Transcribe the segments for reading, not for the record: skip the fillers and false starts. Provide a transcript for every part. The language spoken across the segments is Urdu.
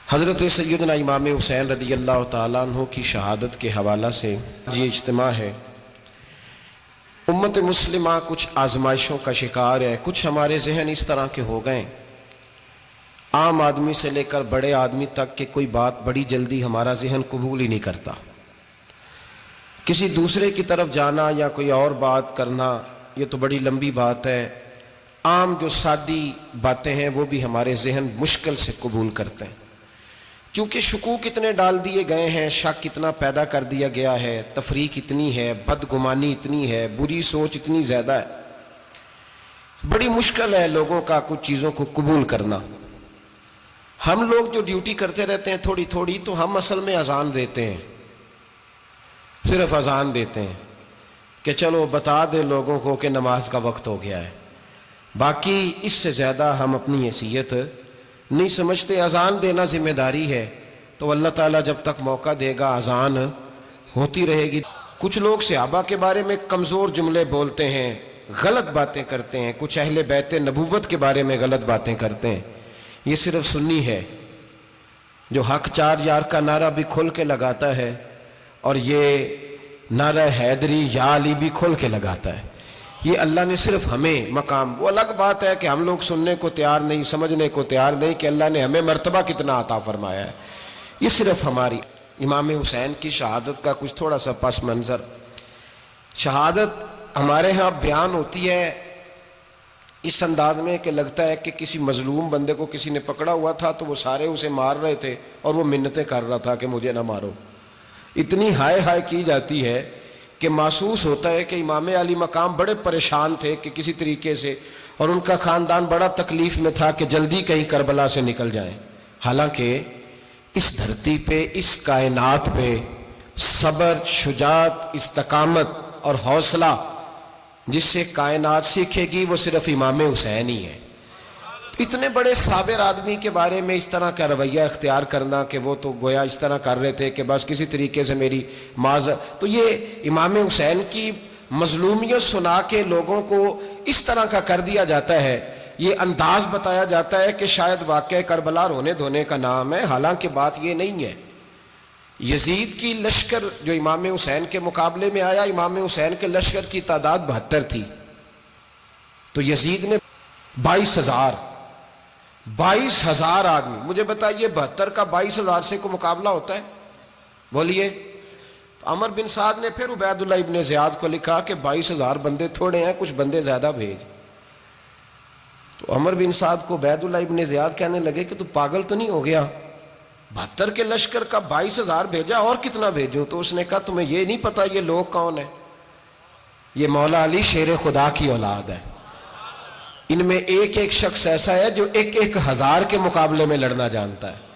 حضرت سیدنا امام حسین رضی اللہ تعالیٰ عنہ کی شہادت کے حوالہ سے یہ اجتماع ہے۔ امت مسلمہ کچھ آزمائشوں کا شکار ہے، کچھ ہمارے ذہن اس طرح کے ہو گئے، عام آدمی سے لے کر بڑے آدمی تک کہ کوئی بات بڑی جلدی ہمارا ذہن قبول ہی نہیں کرتا۔ کسی دوسرے کی طرف جانا یا کوئی اور بات کرنا یہ تو بڑی لمبی بات ہے، عام جو سادی باتیں ہیں وہ بھی ہمارے ذہن مشکل سے قبول کرتے ہیں، چونکہ شکوک اتنے ڈال دیے گئے ہیں، شک اتنا پیدا کر دیا گیا ہے، تفریق اتنی ہے، بدگمانی اتنی ہے، بری سوچ اتنی زیادہ ہے، بڑی مشکل ہے لوگوں کا کچھ چیزوں کو قبول کرنا۔ ہم لوگ جو ڈیوٹی کرتے رہتے ہیں تھوڑی تھوڑی، تو ہم اصل میں اذان دیتے ہیں، صرف اذان دیتے ہیں کہ چلو بتا دے لوگوں کو کہ نماز کا وقت ہو گیا ہے، باقی اس سے زیادہ ہم اپنی حیثیت نہیں سمجھتے۔ اذان دینا ذمہ داری ہے، تو اللہ تعالیٰ جب تک موقع دے گا اذان ہوتی رہے گی۔ کچھ لوگ صحابہ کے بارے میں کمزور جملے بولتے ہیں، غلط باتیں کرتے ہیں، کچھ اہل بیت نبوت کے بارے میں غلط باتیں کرتے ہیں۔ یہ صرف سنی ہے جو حق چار یار کا نعرہ بھی کھل کے لگاتا ہے، اور یہ نعرہ حیدری یا علی بھی کھل کے لگاتا ہے۔ یہ اللہ نے صرف ہمیں مقام، وہ الگ بات ہے کہ ہم لوگ سننے کو تیار نہیں، سمجھنے کو تیار نہیں کہ اللہ نے ہمیں مرتبہ کتنا عطا فرمایا ہے۔ یہ صرف ہماری امام حسین کی شہادت کا کچھ تھوڑا سا پس منظر۔ شہادت ہمارے ہاں بیان ہوتی ہے اس انداز میں کہ لگتا ہے کہ کسی مظلوم بندے کو کسی نے پکڑا ہوا تھا تو وہ سارے اسے مار رہے تھے اور وہ منتیں کر رہا تھا کہ مجھے نہ مارو۔ اتنی ہائے ہائے کی جاتی ہے کہ محسوس ہوتا ہے کہ امام علی مقام بڑے پریشان تھے کہ کسی طریقے سے، اور ان کا خاندان بڑا تکلیف میں تھا کہ جلدی کہیں کربلا سے نکل جائیں۔ حالانکہ اس دھرتی پہ، اس کائنات پہ صبر، شجاعت، استقامت اور حوصلہ جس سے کائنات سیکھے گی وہ صرف امام حسین ہی ہے۔ اتنے بڑے صابر آدمی کے بارے میں اس طرح کا رویہ اختیار کرنا کہ وہ تو گویا اس طرح کر رہے تھے کہ بس کسی طریقے سے میری تو یہ امام حسین کی مظلومیت سنا کے لوگوں کو اس طرح کا کر دیا جاتا ہے، یہ انداز بتایا جاتا ہے کہ شاید واقعہ کربلا رونے دھونے کا نام ہے، حالانکہ بات یہ نہیں ہے۔ یزید کی لشکر جو امام حسین کے مقابلے میں آیا، امام حسین کے لشکر کی تعداد 72 تھی، تو یزید نے 22,000 آدمی، مجھے بتائیے 72 کا 22,000 سے کو مقابلہ ہوتا ہے؟ بولیے۔ عمر بن سعد نے پھر عبید اللہ ابن زیاد کو لکھا کہ 22,000 بندے تھوڑے ہیں، کچھ بندے زیادہ بھیج۔ تو عمر بن سعد کو عبید اللہ ابن زیاد کہنے لگے کہ تو پاگل تو نہیں ہو گیا، 72 کے لشکر کا 22,000 بھیجا، اور کتنا بھیجوں؟ تو اس نے کہا تمہیں یہ نہیں پتا یہ لوگ کون ہیں؟ یہ مولا علی شیر خدا کی اولاد ہے، ان میں ایک ایک شخص ایسا ہے جو 1,000 کے مقابلے میں لڑنا جانتا ہے۔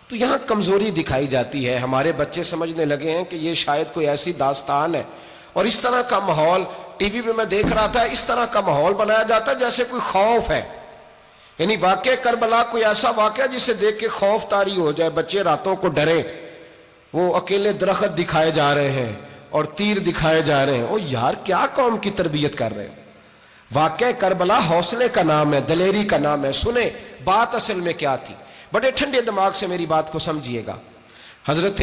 تو یہاں کمزوری دکھائی جاتی ہے، ہمارے بچے سمجھنے لگے ہیں کہ یہ شاید کوئی ایسی داستان ہے، اور اس طرح کا ماحول ٹی وی پہ میں دیکھ رہا تھا، اس طرح کا ماحول بنایا جاتا ہے جیسے کوئی خوف ہے، یعنی واقع کربلا کوئی ایسا واقعہ جسے دیکھ کے خوف طاری ہو جائے، بچے راتوں کو ڈرے، وہ اکیلے درخت دکھائے جا رہے ہیں اور تیر دکھائے جا رہے ہیں۔ او یار کیا قوم کی تربیت کر رہے ہیں؟ واقعہ کربلا حوصلے کا نام ہے، دلیری کا نام ہے۔ سنیں بات اصل میں کیا تھی، بڑے ٹھنڈے دماغ سے میری بات کو سمجھیے گا۔ حضرت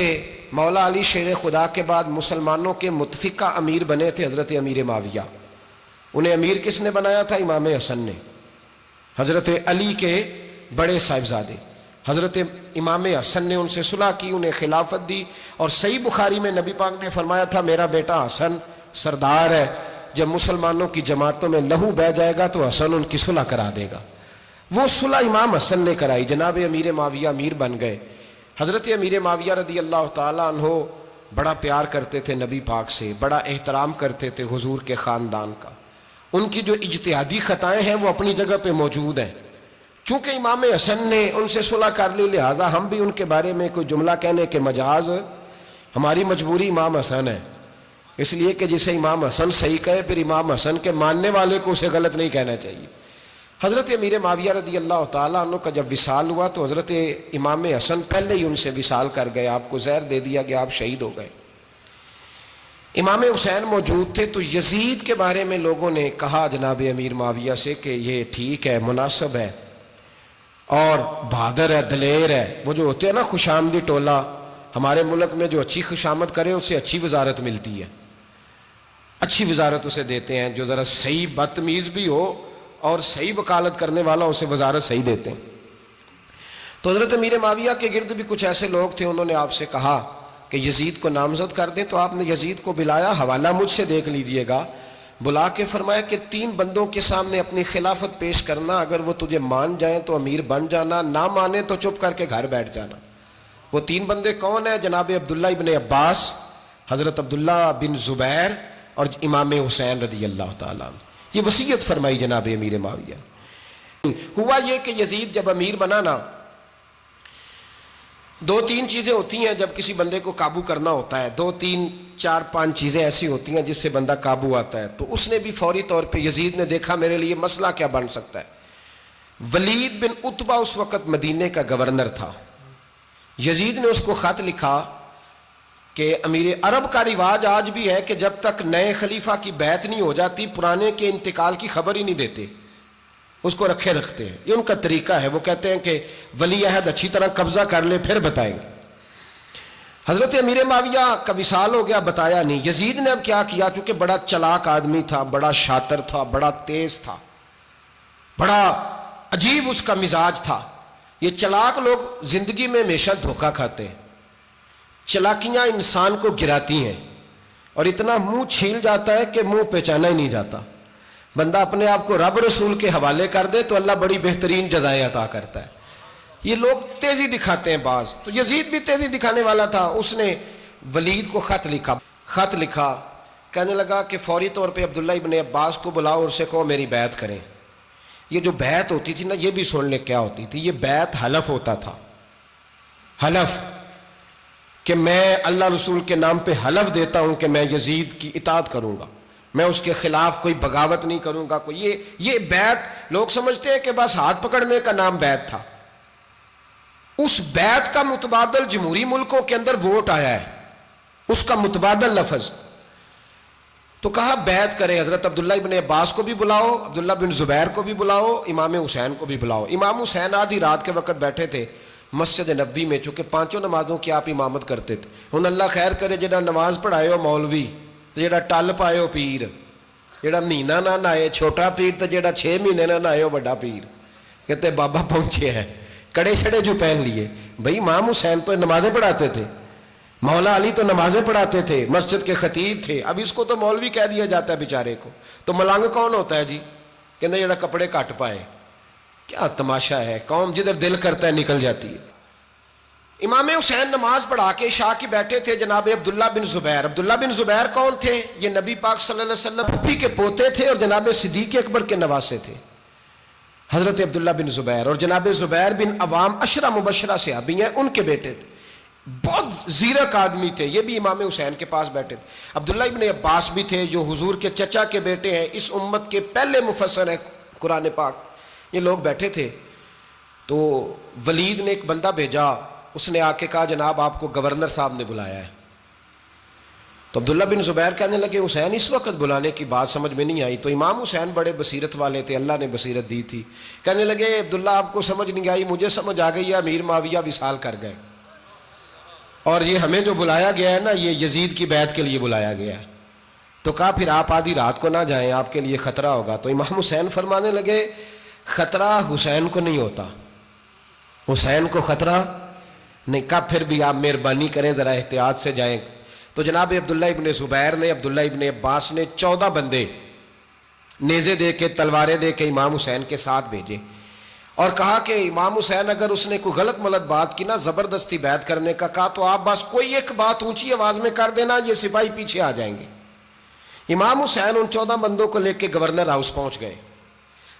مولا علی شیر خدا کے بعد مسلمانوں کے متفقہ امیر بنے تھے حضرت امیر معاویہ۔ انہیں امیر کس نے بنایا تھا؟ امام حسن نے، حضرت علی کے بڑے صاحبزادے۔ حضرت امام حسن نے ان سے صلح کی، انہیں خلافت دی، اور صحیح بخاری میں نبی پاک نے فرمایا تھا میرا بیٹا حسن سردار ہے، جب مسلمانوں کی جماعتوں میں لہو بہہ جائے گا تو حسن ان کی صلح کرا دے گا۔ وہ صلح امام حسن نے کرائی، جناب امیر معاویہ امیر بن گئے۔ حضرت امیر معاویہ رضی اللہ تعالیٰ عنہ بڑا پیار کرتے تھے نبی پاک سے، بڑا احترام کرتے تھے حضور کے خاندان کا۔ ان کی جو اجتہادی خطائیں ہیں وہ اپنی جگہ پہ موجود ہیں، چونکہ امام حسن نے ان سے صلح کر لی، لہذا ہم بھی ان کے بارے میں کوئی جملہ کہنے کے مجاز، ہماری مجبوری امام حسن ہے، اس لیے کہ جسے امام حسن صحیح کہے پھر امام حسن کے ماننے والے کو اسے غلط نہیں کہنا چاہیے۔ حضرت امیر معاویہ رضی اللہ تعالیٰ عنہ کا جب وصال ہوا تو حضرت امام حسن پہلے ہی ان سے وصال کر گئے، آپ کو زہر دے دیا گیا، آپ شہید ہو گئے۔ امام حسین موجود تھے، تو یزید کے بارے میں لوگوں نے کہا جناب امیر معاویہ سے کہ یہ ٹھیک ہے، مناسب ہے، اور بہادر ہے، دلیر ہے. وہ جو ہوتے ہیں نا خوش آمدی ٹولہ، ہمارے ملک میں جو اچھی خوشامد کرے اسے اچھی وزارت ملتی ہے، اچھی وزارت اسے دیتے ہیں. جو ذرا صحیح بدتمیز بھی ہو اور صحیح وکالت کرنے والا اسے وزارت صحیح دیتے ہیں. تو حضرت امیر معاویہ کے گرد بھی کچھ ایسے لوگ تھے، انہوں نے آپ سے کہا کہ یزید کو نامزد کر دیں. تو آپ نے یزید کو بلایا، حوالہ مجھ سے دیکھ لیجئے گا. بلا کے فرمایا کہ 3 بندوں کے سامنے اپنی خلافت پیش کرنا، اگر وہ تجھے مان جائیں تو امیر بن جانا، نہ مانے تو چپ کر کے گھر بیٹھ جانا. وہ 3 بندے کون ہیں؟ جناب عبداللہ ابن عباس، حضرت عبداللہ بن زبیر اور امام حسین رضی اللہ تعالیٰ عنہ. یہ وصیت فرمائی جناب امیر معاویہ. ہوا یہ کہ یزید جب امیر بنا نا، 2-3 چیزیں ہوتی ہیں جب کسی بندے کو قابو کرنا ہوتا ہے، 2-3 4-5 چیزیں ایسی ہوتی ہیں جس سے بندہ قابو آتا ہے. تو اس نے بھی فوری طور پہ، یزید نے دیکھا میرے لیے مسئلہ کیا بن سکتا ہے. ولید بن عتبہ اس وقت مدینے کا گورنر تھا. یزید نے اس کو خط لکھا کہ امیر عرب کا رواج آج بھی ہے کہ جب تک نئے خلیفہ کی بیعت نہیں ہو جاتی پرانے کے انتقال کی خبر ہی نہیں دیتے، اس کو رکھے رکھتے ہیں. یہ ان کا طریقہ ہے. وہ کہتے ہیں کہ ولی عہد اچھی طرح قبضہ کر لے پھر بتائیں گے. حضرت امیر معاویہ کا وصال ہو گیا، بتایا نہیں. یزید نے اب کیا کیا، چونکہ بڑا چلاک آدمی تھا، بڑا شاطر تھا، بڑا تیز تھا، بڑا عجیب اس کا مزاج تھا. یہ چلاک لوگ زندگی میں ہمیشہ دھوکہ کھاتے ہیں. چلاکیاں انسان کو گراتی ہیں اور اتنا منہ چھیل جاتا ہے کہ منہ پہچانا ہی نہیں جاتا. بندہ اپنے آپ کو رب رسول کے حوالے کر دے تو اللہ بڑی بہترین جزائیں عطا کرتا ہے. یہ لوگ تیزی دکھاتے ہیں بعض. تو یزید بھی تیزی دکھانے والا تھا. اس نے ولید کو خط لکھا کہنے لگا کہ فوری طور پہ عبداللہ ابن عباس کو بلاؤ اور اسے کہو میری بیعت کریں. یہ جو بیعت ہوتی تھی نا، یہ بھی سن لے کیا ہوتی تھی. یہ بیعت حلف ہوتا تھا. حلف کہ میں اللہ رسول کے نام پہ حلف دیتا ہوں کہ میں یزید کی اطاعت کروں گا، میں اس کے خلاف کوئی بغاوت نہیں کروں گا. یہ بیعت لوگ سمجھتے ہیں کہ بس ہاتھ پکڑنے کا نام بیعت تھا. اس بیعت کا متبادل جمہوری ملکوں کے اندر ووٹ آیا ہے، اس کا متبادل لفظ. تو کہا بیعت کرے. حضرت عبداللہ ابن عباس کو بھی بلاؤ، عبداللہ بن زبیر کو بھی بلاؤ، امام حسین کو بھی بلاؤ. امام حسین آدھی رات کے وقت بیٹھے تھے مسجد نبوی میں، چونکہ 5 نمازوں کی آپ امامت کرتے تھے. ہن اللہ خیر کرے جڑا نماز پڑھائے ہو مولوی تو جڑا ٹل پائے ہو پیر، جڑا مہینہ نہ نہائے چھوٹا پیر تو جڑا 6 مہینے نہ نہائے ہو بڑا پیر. کہتے بابا پہنچے ہیں، کڑے چھڑے جو پہن لیے. بھائی امام حسین تو نمازیں پڑھاتے تھے، مولا علی تو نمازیں پڑھاتے تھے، مسجد کے خطیب تھے. اب اس کو تو مولوی کہہ دیا جاتا ہے بیچارے کو. تو ملنگ کون ہوتا ہے جی؟ کہتے جڑا کپڑے کٹ پائے. کیا تماشا ہے، قوم جدھر دل کرتا ہے نکل جاتی ہے. امام حسین نماز پڑھا کے عشاء کی بیٹھے تھے جناب عبداللہ بن زبیر. عبداللہ بن زبیر کون تھے؟ یہ نبی پاک صلی اللہ علیہ وسلم پھپھی کے پوتے تھے اور جناب صدیق اکبر کے نواسے تھے. حضرت عبداللہ بن زبیر اور جناب زبیر بن عوام عشرہ مبشرہ صحابی ہیں، ان کے بیٹے تھے. بہت زیرک آدمی تھے. یہ بھی امام حسین کے پاس بیٹھے تھے. عبداللہ ابن عباس بھی تھے جو حضور کے چچا کے بیٹے ہیں، اس امت کے پہلے مفسر ہیں قرآن پاک. یہ لوگ بیٹھے تھے. تو ولید نے ایک بندہ بھیجا، اس نے آ کے کہا جناب آپ کو گورنر صاحب نے بلایا ہے. تو عبداللہ بن زبیر کہنے لگے حسین اس وقت بلانے کی بات سمجھ میں نہیں آئی. تو امام حسین بڑے بصیرت والے تھے، اللہ نے بصیرت دی تھی. کہنے لگے عبداللہ آپ کو سمجھ نہیں آئی، مجھے سمجھ آ گئی ہے، امیر معاویہ وصال کر گئے اور یہ ہمیں جو بلایا گیا ہے نا، یہ یزید کی بیعت کے لیے بلایا گیا ہے. تو کہا پھر آپ آدھی رات کو نہ جائیں، آپ کے لیے خطرہ ہوگا. تو امام حسین فرمانے لگے خطرہ حسین کو نہیں ہوتا، حسین کو خطرہ نہیں. کہا پھر بھی آپ مہربانی کریں ذرا احتیاط سے جائیں. تو جناب عبداللہ ابن زبیر نے، عبداللہ ابن عباس نے 14 بندے نیزے دے کے، تلواریں دے کے امام حسین کے ساتھ بھیجے اور کہا کہ امام حسین اگر اس نے کوئی غلط ملت بات کی نا، زبردستی بیعت کرنے کا کہا، تو آپ بس کوئی ایک بات اونچی آواز میں کر دینا، یہ سپاہی پیچھے آ جائیں گے. امام حسین ان 14 بندوں کو لے کے گورنر ہاؤس پہنچ گئے.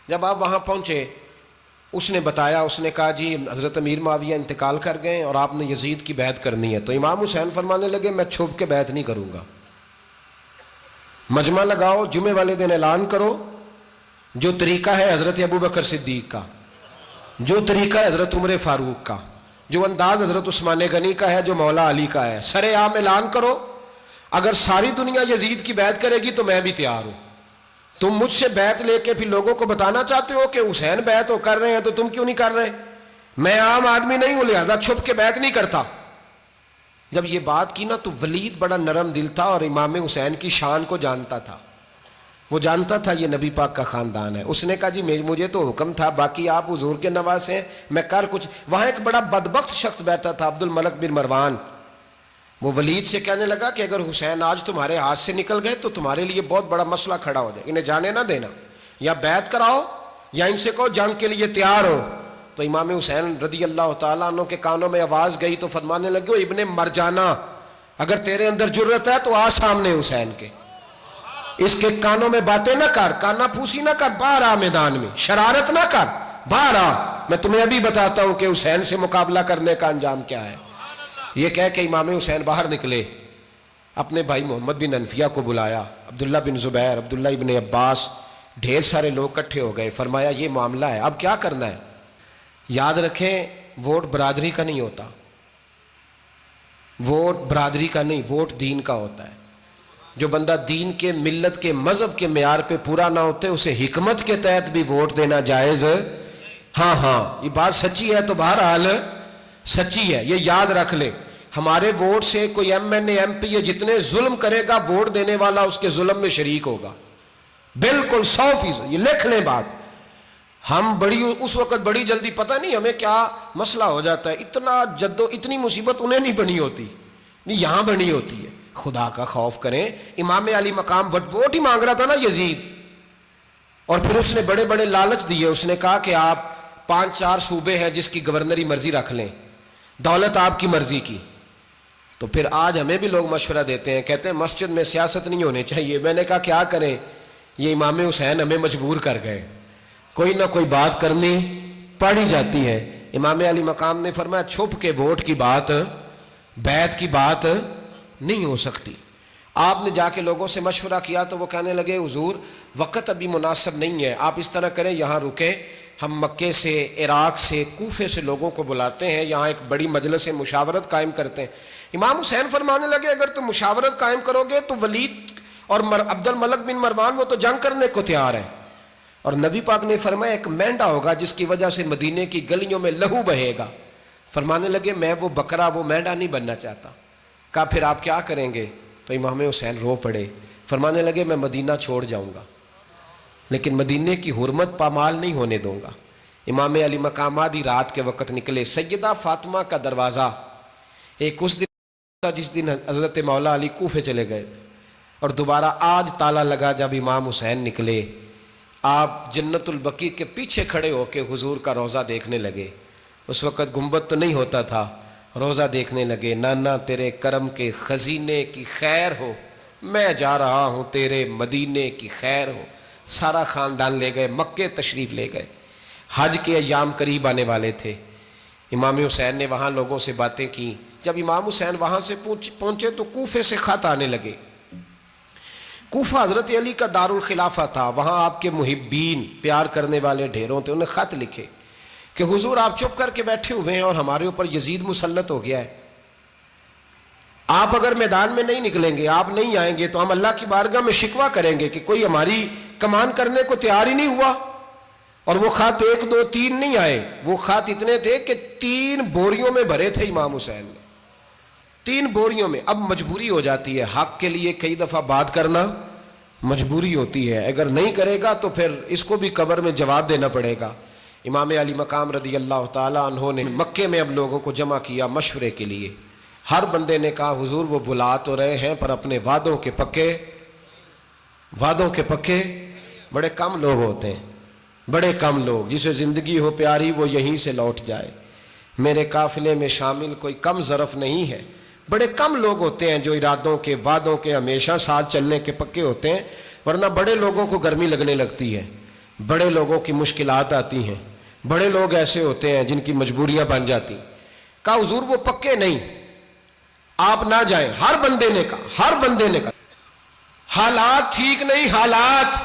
جب آپ وہاں پہنچے اس نے بتایا، اس نے کہا جی حضرت امیر معاویہ انتقال کر گئے اور آپ نے یزید کی بیعت کرنی ہے. تو امام حسین فرمانے لگے میں چھپ کے بیعت نہیں کروں گا. مجمع لگاؤ، جمعے والے دن اعلان کرو. جو طریقہ ہے حضرت ابوبکر صدیق کا، جو طریقہ ہے حضرت عمر فاروق کا، جو انداز حضرت عثمان غنی کا ہے، جو مولا علی کا ہے، سر عام اعلان کرو. اگر ساری دنیا یزید کی بیعت کرے گی تو میں بھی تیار ہوں. تم مجھ سے بیعت لے کے پھر لوگوں کو بتانا چاہتے ہو کہ حسین بیعت کر رہے ہیں تو تم کیوں نہیں کر رہے؟ میں عام آدمی نہیں ہوں لہذا چھپ کے بیعت نہیں کرتا. جب یہ بات کی نا تو ولید بڑا نرم دل تھا اور امام حسین کی شان کو جانتا تھا. وہ جانتا تھا یہ نبی پاک کا خاندان ہے. اس نے کہا جی مجھے تو حکم تھا، باقی آپ حضور کے نواز ہیں، میں کر کچھ. وہاں ایک بڑا بدبخت شخص بیٹھا تھا، عبد الملک بن مروان. وہ ولید سے کہنے لگا کہ اگر حسین آج تمہارے ہاتھ سے نکل گئے تو تمہارے لیے بہت بڑا مسئلہ کھڑا ہو جائے، انہیں جانے نہ دینا، یا بیعت کراؤ یا ان سے کہو جنگ کے لیے تیار ہو. تو امام حسین رضی اللہ تعالیٰ عنہ کے کانوں میں آواز گئی تو فرمانے لگے ابن مرجانہ، اگر تیرے اندر جرت ہے تو آ سامنے حسین کے، اس کے کانوں میں باتیں نہ کر، کانا پھوسی نہ کر، باہر آ میدان میں، شرارت نہ کر، باہر آ، میں تمہیں ابھی بتاتا ہوں کہ حسین سے مقابلہ کرنے کا انجام کیا ہے. یہ کہہ کہ امام حسین باہر نکلے، اپنے بھائی محمد بن انفیہ کو بلایا، عبداللہ بن زبیر، عبداللہ ابن عباس، ڈھیر سارے لوگ اکٹھے ہو گئے. فرمایا یہ معاملہ ہے، اب کیا کرنا ہے. یاد رکھیں ووٹ برادری کا نہیں ہوتا، ووٹ برادری کا نہیں، ووٹ دین کا ہوتا ہے. جو بندہ دین کے، ملت کے، مذہب کے معیار پہ پورا نہ ہوتے اسے حکمت کے تحت بھی ووٹ دینا جائز. ہاں یہ بات سچی ہے تو بہرحال سچی ہے، یہ یاد رکھ لے. ہمارے ووٹ سے کوئی ایم این اے، ایم پی اے جتنے ظلم کرے گا، ووٹ دینے والا اس کے ظلم میں شریک ہوگا، بالکل 100%. یہ لکھ لیں بات. ہم اس وقت بڑی جلدی، پتہ نہیں ہمیں کیا مسئلہ ہو جاتا ہے، اتنا اتنی مصیبت انہیں نہیں بنی ہوتی، نہیں یہاں بنی ہوتی ہے. خدا کا خوف کریں. امام علی مقام ووٹ ہی مانگ رہا تھا نا یزید، اور پھر اس نے بڑے بڑے لالچ دیے. اس نے کہا کہ آپ 5-4 صوبے ہیں جس کی گورنری مرضی رکھ لیں، دولت آپ کی مرضی کی. تو پھر آج ہمیں بھی لوگ مشورہ دیتے ہیں، کہتے ہیں مسجد میں سیاست نہیں ہونی چاہیے. میں نے کہا کیا کریں، یہ امام حسین ہمیں مجبور کر گئے، کوئی نہ کوئی بات کرنی پڑ ہی جاتی ہے. امام علی مقام نے فرمایا چھپ کے ووٹ کی بات، بیعت کی بات نہیں ہو سکتی. آپ نے جا کے لوگوں سے مشورہ کیا تو وہ کہنے لگے حضور وقت ابھی مناسب نہیں ہے، آپ اس طرح کریں یہاں رکیں، ہم مکے سے، عراق سے، کوفے سے لوگوں کو بلاتے ہیں، یہاں ایک بڑی مجلس مشاورت قائم کرتے ہیں. امام حسین فرمانے لگے اگر تم مشاورت قائم کرو گے تو ولید اور عبد الملک بن مروان وہ تو جنگ کرنے کو تیار ہے، اور نبی پاک نے فرمایا ایک مینڈا ہوگا جس کی وجہ سے مدینے کی گلیوں میں لہو بہے گا. فرمانے لگے میں وہ بکرا، وہ مینڈا نہیں بننا چاہتا. کہا پھر آپ کیا کریں گے؟ تو امام حسین رو پڑے، فرمانے لگے میں مدینہ چھوڑ جاؤں گا لیکن مدینے کی حرمت پامال نہیں ہونے دوں گا. امام علی مقام آدھی رات کے وقت نکلے. سیدہ فاطمہ کا دروازہ ایک اس دن تھا جس دن حضرت مولا علی کوفے چلے گئے تھے، اور دوبارہ آج تالا لگا جب امام حسین نکلے. آپ جنت البقیع کے پیچھے کھڑے ہو کے حضور کا روضہ دیکھنے لگے. اس وقت گنبد تو نہیں ہوتا تھا، روضہ دیکھنے لگے. نانا تیرے کرم کے خزینے کی خیر ہو، میں جا رہا ہوں تیرے مدینے کی خیر ہو. سارا خاندان لے گئے، مکے تشریف لے گئے. حج کے ایام قریب آنے والے تھے. امام حسین نے وہاں لوگوں سے باتیں کی. جب امام حسین وہاں سے پہنچے تو کوفے سے خط آنے لگے. کوفہ حضرت علی کا دارالخلافہ تھا، وہاں آپ کے محبین، پیار کرنے والے ڈھیروں تھے. انہیں خط لکھے کہ حضور آپ چپ کر کے بیٹھے ہوئے ہیں اور ہمارے اوپر یزید مسلط ہو گیا ہے. آپ اگر میدان میں نہیں نکلیں گے، آپ نہیں آئیں گے تو ہم اللہ کی بارگاہ میں شکوہ کریں گے کہ کوئی ہماری کمان کرنے کو تیار ہی نہیں ہوا. اور وہ خط 1 2 3 نہیں آئے، وہ خط اتنے تھے کہ 3 بوریوں میں بھرے تھے امام حسین نے، 3 بوریوں میں. اب مجبوری ہو جاتی ہے، حق کے لیے کئی دفعہ بات کرنا مجبوری ہوتی ہے، اگر نہیں کرے گا تو پھر اس کو بھی قبر میں جواب دینا پڑے گا. امام علی مقام رضی اللہ تعالیٰ عنہ نے مکے میں اب لوگوں کو جمع کیا مشورے کے لیے. ہر بندے نے کہا حضور وہ بلا تو رہے ہیں پر اپنے وعدوں کے پکے. بڑے کم لوگ ہوتے ہیں، بڑے کم لوگ، جسے زندگی ہو پیاری وہ یہیں سے لوٹ جائے. میرے قافلے میں شامل کوئی کم ظرف نہیں ہے. بڑے کم لوگ ہوتے ہیں جو ارادوں کے، وعدوں کے ہمیشہ ساتھ چلنے کے پکے ہوتے ہیں، ورنہ بڑے لوگوں کو گرمی لگنے لگتی ہے، بڑے لوگوں کی مشکلات آتی ہیں، بڑے لوگ ایسے ہوتے ہیں جن کی مجبوریاں بن جاتی. کہا حضور وہ پکے نہیں، آپ نہ جائیں. ہر بندے نے کہا حالات ٹھیک نہیں، حالات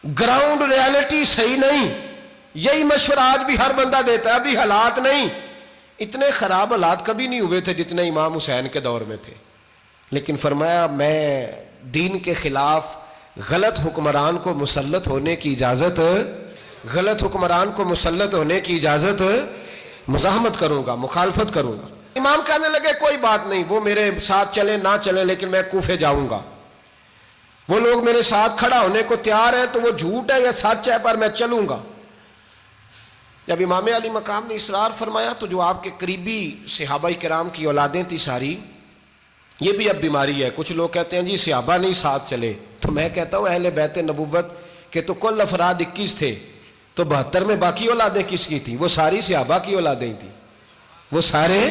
گراؤنڈ ریالٹی صحیح نہیں. یہی مشورہ آج بھی ہر بندہ دیتا ہے، ابھی حالات نہیں. اتنے خراب حالات کبھی نہیں ہوئے تھے جتنے امام حسین کے دور میں تھے. لیکن فرمایا میں دین کے خلاف غلط حکمران کو مسلط ہونے کی اجازت غلط حکمران کو مسلط ہونے کی اجازت مزاحمت کروں گا، مخالفت کروں گا۔ امام کہنے لگے کوئی بات نہیں، وہ میرے ساتھ چلے نہ چلے لیکن میں کوفے جاؤں گا، وہ لوگ میرے ساتھ کھڑا ہونے کو تیار ہے تو وہ جھوٹ ہے یا سچ ہے پر میں چلوں گا۔ جب امام علی مقام نے اصرار فرمایا تو جو آپ کے قریبی صحابہ کرام کی اولادیں تھی ساری، یہ بھی اب بیماری ہے، کچھ لوگ کہتے ہیں جی صحابہ نہیں ساتھ چلے، تو میں کہتا ہوں اہل بیت نبوت کے تو کل افراد 21 تھے، تو 72 میں باقی اولادیں کس کی تھیں؟ وہ ساری صحابہ کی اولادیں تھیں، وہ سارے،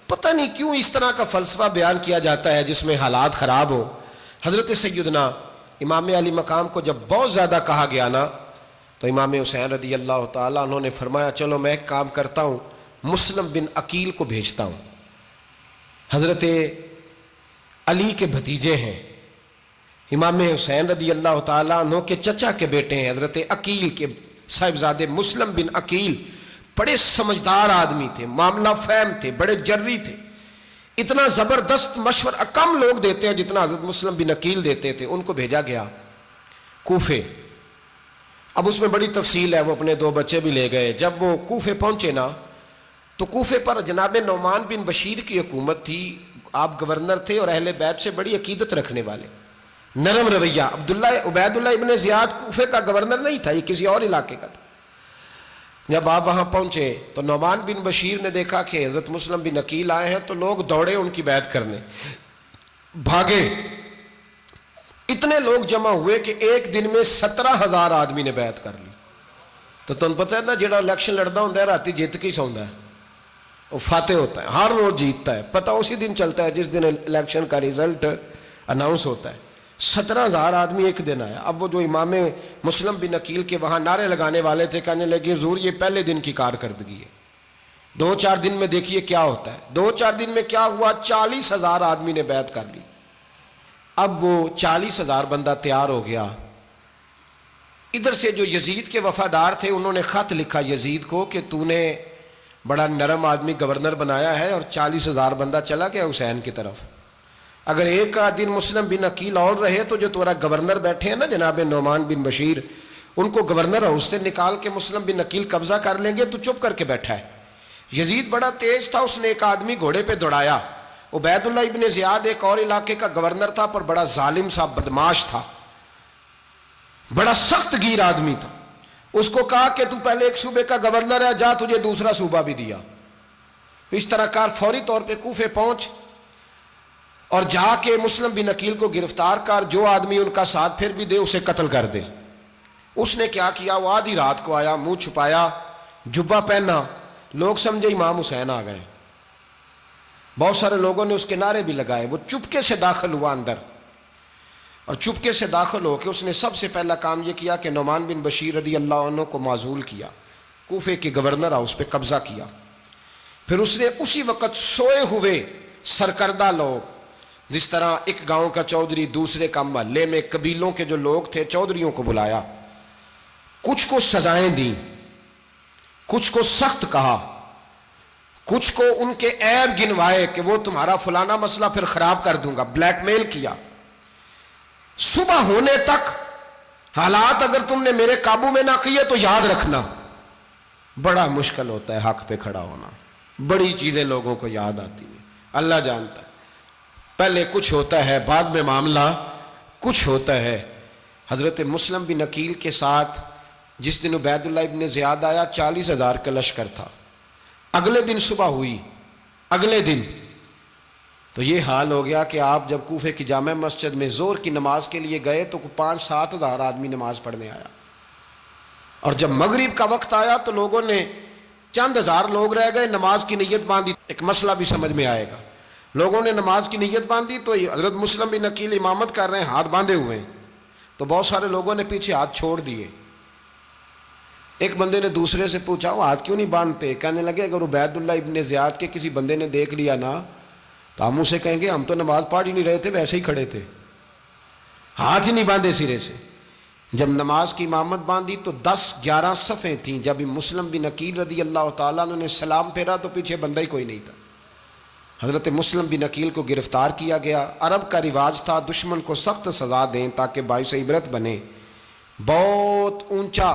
پتہ نہیں کیوں اس طرح کا فلسفہ بیان کیا جاتا ہے جس میں حالات خراب ہو۔ حضرت سیدنا امام علی مقام کو جب بہت زیادہ کہا گیا نا تو امام حسین رضی اللہ تعالیٰ انہوں نے فرمایا چلو میں ایک کام کرتا ہوں، مسلم بن عقیل کو بھیجتا ہوں، حضرت علی کے بھتیجے ہیں، امام حسین رضی اللہ تعالیٰ عنہ کے چچا کے بیٹے ہیں، حضرت عقیل کے صاحبزادے مسلم بن عقیل بڑے سمجھدار آدمی تھے، معاملہ فہم تھے، بڑے جری تھے، اتنا زبردست مشورہ کم لوگ دیتے ہیں جتنا حضرت مسلم بن عقیل دیتے تھے۔ ان کو بھیجا گیا کوفے۔ اب اس میں بڑی تفصیل ہے، وہ اپنے 2 بچے بھی لے گئے۔ جب وہ کوفے پہنچے نا تو کوفے پر جناب نعمان بن بشیر کی حکومت تھی، آپ گورنر تھے اور اہل بیت سے بڑی عقیدت رکھنے والے، نرم رویہ۔ عبید اللہ ابن زیاد کوفے کا گورنر نہیں تھا، یہ کسی اور علاقے کا تھا۔ جب آپ وہاں پہنچے تو نعمان بن بشیر نے دیکھا کہ حضرت مسلم بن عقیل آئے ہیں تو لوگ دوڑے ان کی بیعت کرنے، بھاگے، اتنے لوگ جمع ہوئے کہ ایک دن میں 17,000 آدمی نے بیعت کر لی۔ تو تم پتہ ہے نا جڑا الیکشن لڑتا ہوں راتی جیت کے سوندا ہے، وہ فاتح ہوتا ہے، ہر روز جیتتا ہے، پتہ اسی دن چلتا ہے جس دن الیکشن کا ریزلٹ اناؤنس ہوتا ہے۔ 17,000 آدمی ایک دن آیا۔ اب وہ جو امام مسلم بن عقیل کے وہاں نعرے لگانے والے تھے کہنے لگے حضور یہ پہلے دن کی کارکردگی ہے، 2-4 دن میں دیکھیے کیا ہوتا ہے۔ 2-4 دن میں کیا ہوا، 40,000 آدمی نے بیعت کر لی۔ اب وہ 40,000 بندہ تیار ہو گیا۔ ادھر سے جو یزید کے وفادار تھے انہوں نے خط لکھا یزید کو کہ تو نے بڑا نرم آدمی گورنر بنایا ہے اور 40,000 بندہ چلا گیا حسین کی طرف، اگر ایک دن مسلم بن عقیل اور رہے تو جو تمہارا گورنر بیٹھے ہیں نا جناب نعمان بن بشیر، ان کو گورنر ہاؤس سے نکال کے مسلم بن عقیل قبضہ کر لیں گے، تو چپ کر کے بیٹھا ہے۔ یزید بڑا تیز تھا، اس نے ایک آدمی گھوڑے پہ دوڑایا۔ عبید اللہ ابن زیاد ایک اور علاقے کا گورنر تھا پر بڑا ظالم سا بدماش تھا، بڑا سخت گیر آدمی تھا۔ اس کو کہا کہ تو پہلے ایک صوبے کا گورنر ہے، جا تجھے دوسرا صوبہ بھی دیا۔ اس طرح کار فوری طور پہ کوفے پہنچ اور جا کے مسلم بن عقیل کو گرفتار کر، جو آدمی ان کا ساتھ پھر بھی دے اسے قتل کر دے۔ اس نے کیا کیا، وہ آدھی رات کو آیا، منہ چھپایا، جبہ پہنا، لوگ سمجھے امام حسین آ گئے۔ بہت سارے لوگوں نے اس کے نعرے بھی لگائے۔ وہ چپکے سے داخل ہوا اندر، اور چپکے سے داخل ہو کے اس نے سب سے پہلا کام یہ کیا کہ نعمان بن بشیر رضی اللہ عنہ کو معزول کیا، کوفے کے گورنر ہاؤس پہ قبضہ کیا۔ پھر اس نے اسی وقت سوئے ہوئے سرکردہ لوگ، جس طرح ایک گاؤں کا چودھری دوسرے کا محلے میں قبیلوں کے جو لوگ تھے چودھریوں کو بلایا، کچھ کو سزائیں دیں، کچھ کو سخت کہا، کچھ کو ان کے عیب گنوائے کہ وہ تمہارا فلانا مسئلہ پھر خراب کر دوں گا، بلیک میل کیا۔ صبح ہونے تک حالات اگر تم نے میرے قابو میں نہ کیے تو یاد رکھنا بڑا مشکل ہوتا ہے حق پہ کھڑا ہونا، بڑی چیزیں لوگوں کو یاد آتی ہیں، اللہ جانتا ہے۔ پہلے کچھ ہوتا ہے، بعد میں معاملہ کچھ ہوتا ہے۔ حضرت مسلم بن عقیل کے ساتھ جس دن عبید اللہ ابن زیاد آیا 40,000 کا لشکر تھا۔ اگلے دن صبح ہوئی، اگلے دن تو یہ حال ہو گیا کہ آپ جب کوفے کی جامع مسجد میں زور کی نماز کے لیے گئے تو 5-7 ہزار آدمی نماز پڑھنے آیا، اور جب مغرب کا وقت آیا تو لوگوں نے چند ہزار لوگ رہ گئے، نماز کی نیت باندھی۔ ایک مسئلہ بھی سمجھ میں آئے گا، لوگوں نے نماز کی نیت باندھی تو حضرت مسلم بن عقیل امامت کر رہے ہیں، ہاتھ باندھے ہوئے ہیں، تو بہت سارے لوگوں نے پیچھے ہاتھ چھوڑ دیے۔ ایک بندے نے دوسرے سے پوچھا وہ ہاتھ کیوں نہیں باندھتے؟ کہنے لگے اگر عبید اللہ ابن زیاد کے کسی بندے نے دیکھ لیا نا تو ہم اسے کہیں گے ہم تو نماز پڑھ ہی نہیں رہے تھے، ویسے ہی کھڑے تھے، ہاتھ ہی نہیں باندھے سرے سے۔ جب نماز کی امامت باندھی تو 10-11 صفیں تھیں۔ جب مسلم بن عقیل رضی اللہ تعالیٰ عنہ نے سلام پھیرا تو پیچھے بندہ ہی کوئی نہیں تھا۔ حضرت مسلم بن عقیل کو گرفتار کیا گیا۔ عرب کا رواج تھا دشمن کو سخت سزا دیں تاکہ باعث عبرت بنے۔ بہت اونچا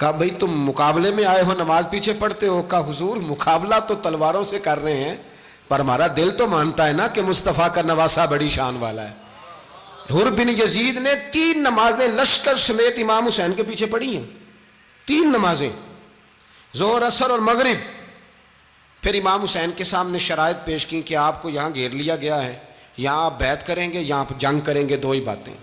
کہا بھئی تم مقابلے میں آئے ہو نماز پیچھے پڑھتے ہو؟ کہا حضور مقابلہ تو تلواروں سے کر رہے ہیں پر ہمارا دل تو مانتا ہے نا کہ مصطفیٰ کا نواسہ بڑی شان والا ہے۔ حر بن یزید نے 3 نمازیں لشکر سمیت امام حسین کے پیچھے پڑھی ہیں، 3 نمازیں، ظہر عصر اور مغرب۔ پھر امام حسین کے سامنے شرائط پیش کی کہ آپ کو یہاں گھیر لیا گیا ہے، یہاں آپ بیعت کریں گے، یہاں جنگ کریں گے، 2 ہی باتیں۔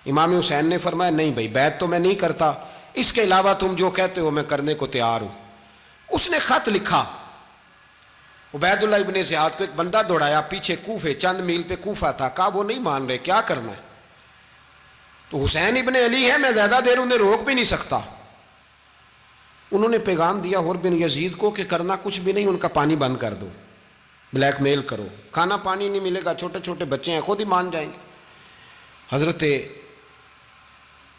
امام حسین نے فرمایا نہیں بھائی بیعت تو میں نہیں کرتا، اس کے علاوہ تم جو کہتے ہو میں کرنے کو تیار ہوں۔ اس نے خط لکھا، عبید اللہ ابن زیاد کو ایک بندہ دوڑایا پیچھے کوفے، چند میل پہ کوفہ تھا، کہا وہ نہیں مان رہے، کیا کرنا ہے؟ تو حسین ابن علی ہے، میں زیادہ دیر انہیں روک بھی نہیں سکتا۔ انہوں نے پیغام دیا حر بن یزید کو کہ کرنا کچھ بھی نہیں، ان کا پانی بند کر دو، بلیک میل کرو، کھانا پانی نہیں ملے گا، چھوٹے چھوٹے بچے ہیں، خود ہی مان جائیں گے۔ حضرت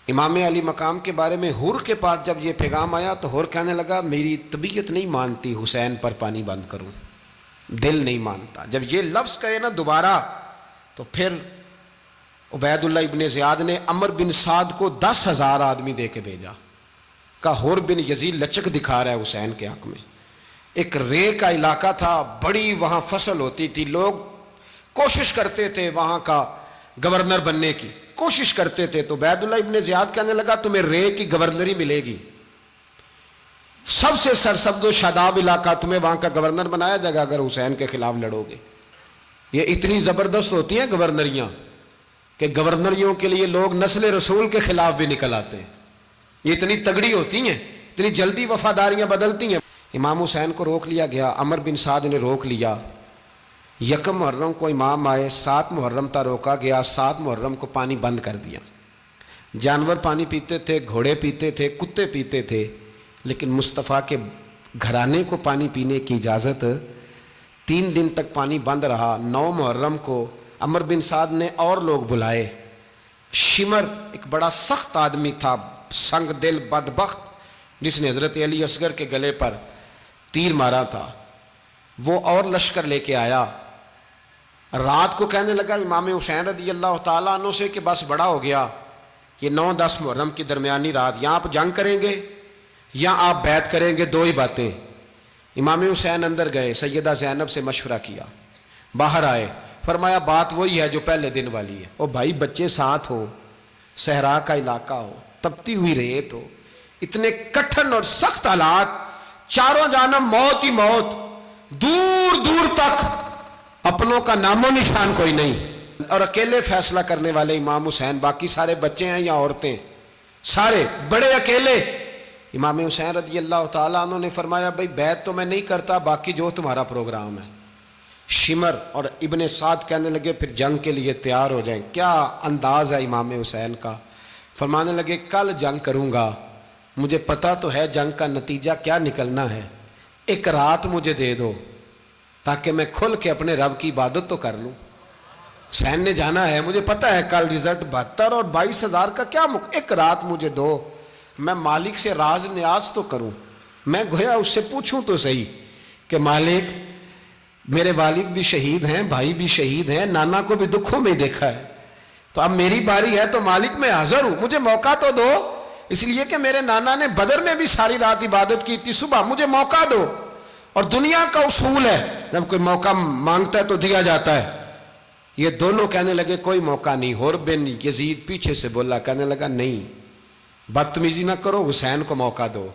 امام علی مقام کے بارے میں حر کے پاس جب یہ پیغام آیا تو حر کہنے لگا میری طبیعت نہیں مانتی حسین پر پانی بند کروں، دل نہیں مانتا۔ جب یہ لفظ کہے نا دوبارہ تو پھر عبید اللہ ابن زیاد نے عمر بن سعد کو 10,000 آدمی دے کے بھیجا، کہا حر بن یزید لچک دکھا رہا ہے حسین کے حق میں۔ ایک رے کا علاقہ تھا، بڑی وہاں فصل ہوتی تھی، لوگ کوشش کرتے تھے وہاں کا گورنر بننے کی، کوشش کرتے تھے۔ تو عبید اللہ ابن زیاد کہنے لگا تمہیں رے کی گورنری ملے گی، سب سے سرسبز و شاداب علاقہ، تمہیں وہاں کا گورنر بنایا جائے گا اگر حسین کے خلاف لڑو گے۔ یہ اتنی زبردست ہوتی ہیں گورنریاں کہ گورنریوں کے لیے لوگ نسل رسول کے خلاف بھی نکل آتے ہیں، یہ اتنی تگڑی ہوتی ہیں، اتنی جلدی وفاداریاں بدلتی ہیں۔ امام حسین کو روک لیا گیا، عمر بن سعد نے روک لیا۔ 1 محرم کو امام آئے، 7 محرم تا روکا گیا، 7 محرم کو پانی بند کر دیا۔ جانور پانی پیتے تھے، گھوڑے پیتے تھے، کتے پیتے تھے، لیکن مصطفیٰ کے گھرانے کو پانی پینے کی اجازت، 3 دن تک پانی بند رہا۔ 9 محرم کو عمر بن سعد نے اور لوگ بلائے۔ شمر ایک بڑا سخت آدمی تھا، سنگ دل بدبخت، جس نے حضرت علی اصغر کے گلے پر تیر مارا تھا، وہ اور لشکر لے کے آیا۔ رات کو کہنے لگا امام حسین رضی اللہ تعالیٰ عنہ سے کہ بس بڑا ہو گیا، یہ 9-10 محرم کی درمیانی رات، یا آپ جنگ کریں گے یا آپ بیعت کریں گے، 2 ہی باتیں۔ امام حسین اندر گئے، سیدہ زینب سے مشورہ کیا، باہر آئے، فرمایا بات وہی ہے جو پہلے دن والی ہے۔ او بھائی بچے ساتھ ہو، صحرا کا علاقہ ہو، تپتی ہوئی ریت ہو، اتنے کٹھن اور سخت حالات، چاروں جانب موت ہی موت، دور دور تک اپنوں کا نام و نشان کوئی نہیں، اور اکیلے فیصلہ کرنے والے امام حسین، باقی سارے بچے ہیں یا عورتیں، سارے بڑے اکیلے۔ امام حسین رضی اللہ تعالیٰ عنہ نے فرمایا بھائی بیعت تو میں نہیں کرتا، باقی جو تمہارا پروگرام ہے۔ شمر اور ابن سعد کہنے لگے پھر جنگ کے لیے تیار ہو جائیں۔ کیا انداز ہے امام حسین کا، فرمانے لگے کل جنگ کروں گا، مجھے پتا تو ہے جنگ کا نتیجہ کیا نکلنا ہے، 1 رات مجھے دے دو تاکہ میں کھل کے اپنے رب کی عبادت تو کر لوں۔ حسین نے جانا ہے، مجھے پتا ہے کل رزلٹ 72 اور 22,000 کا کیا 1 رات مجھے دو، میں مالک سے راز نیاز تو کروں، میں گویا اس سے پوچھوں تو صحیح کہ مالک میرے والد بھی شہید ہیں، بھائی بھی شہید ہیں، نانا کو بھی دکھوں میں دیکھا ہے، تو اب میری باری ہے تو مالک میں حاضر ہوں، مجھے موقع تو دو، اس لیے کہ میرے نانا نے بدر میں بھی ساری رات عبادت کی تھی، صبح مجھے موقع دو۔ اور دنیا کا اصول ہے جب کوئی موقع مانگتا ہے تو دیا جاتا ہے۔ یہ دونوں کہنے لگے کوئی موقع نہیں۔ حر بن یزید پیچھے سے بولا، کہنے لگا نہیں بدتمیزی نہ کرو، حسین کو موقع دو،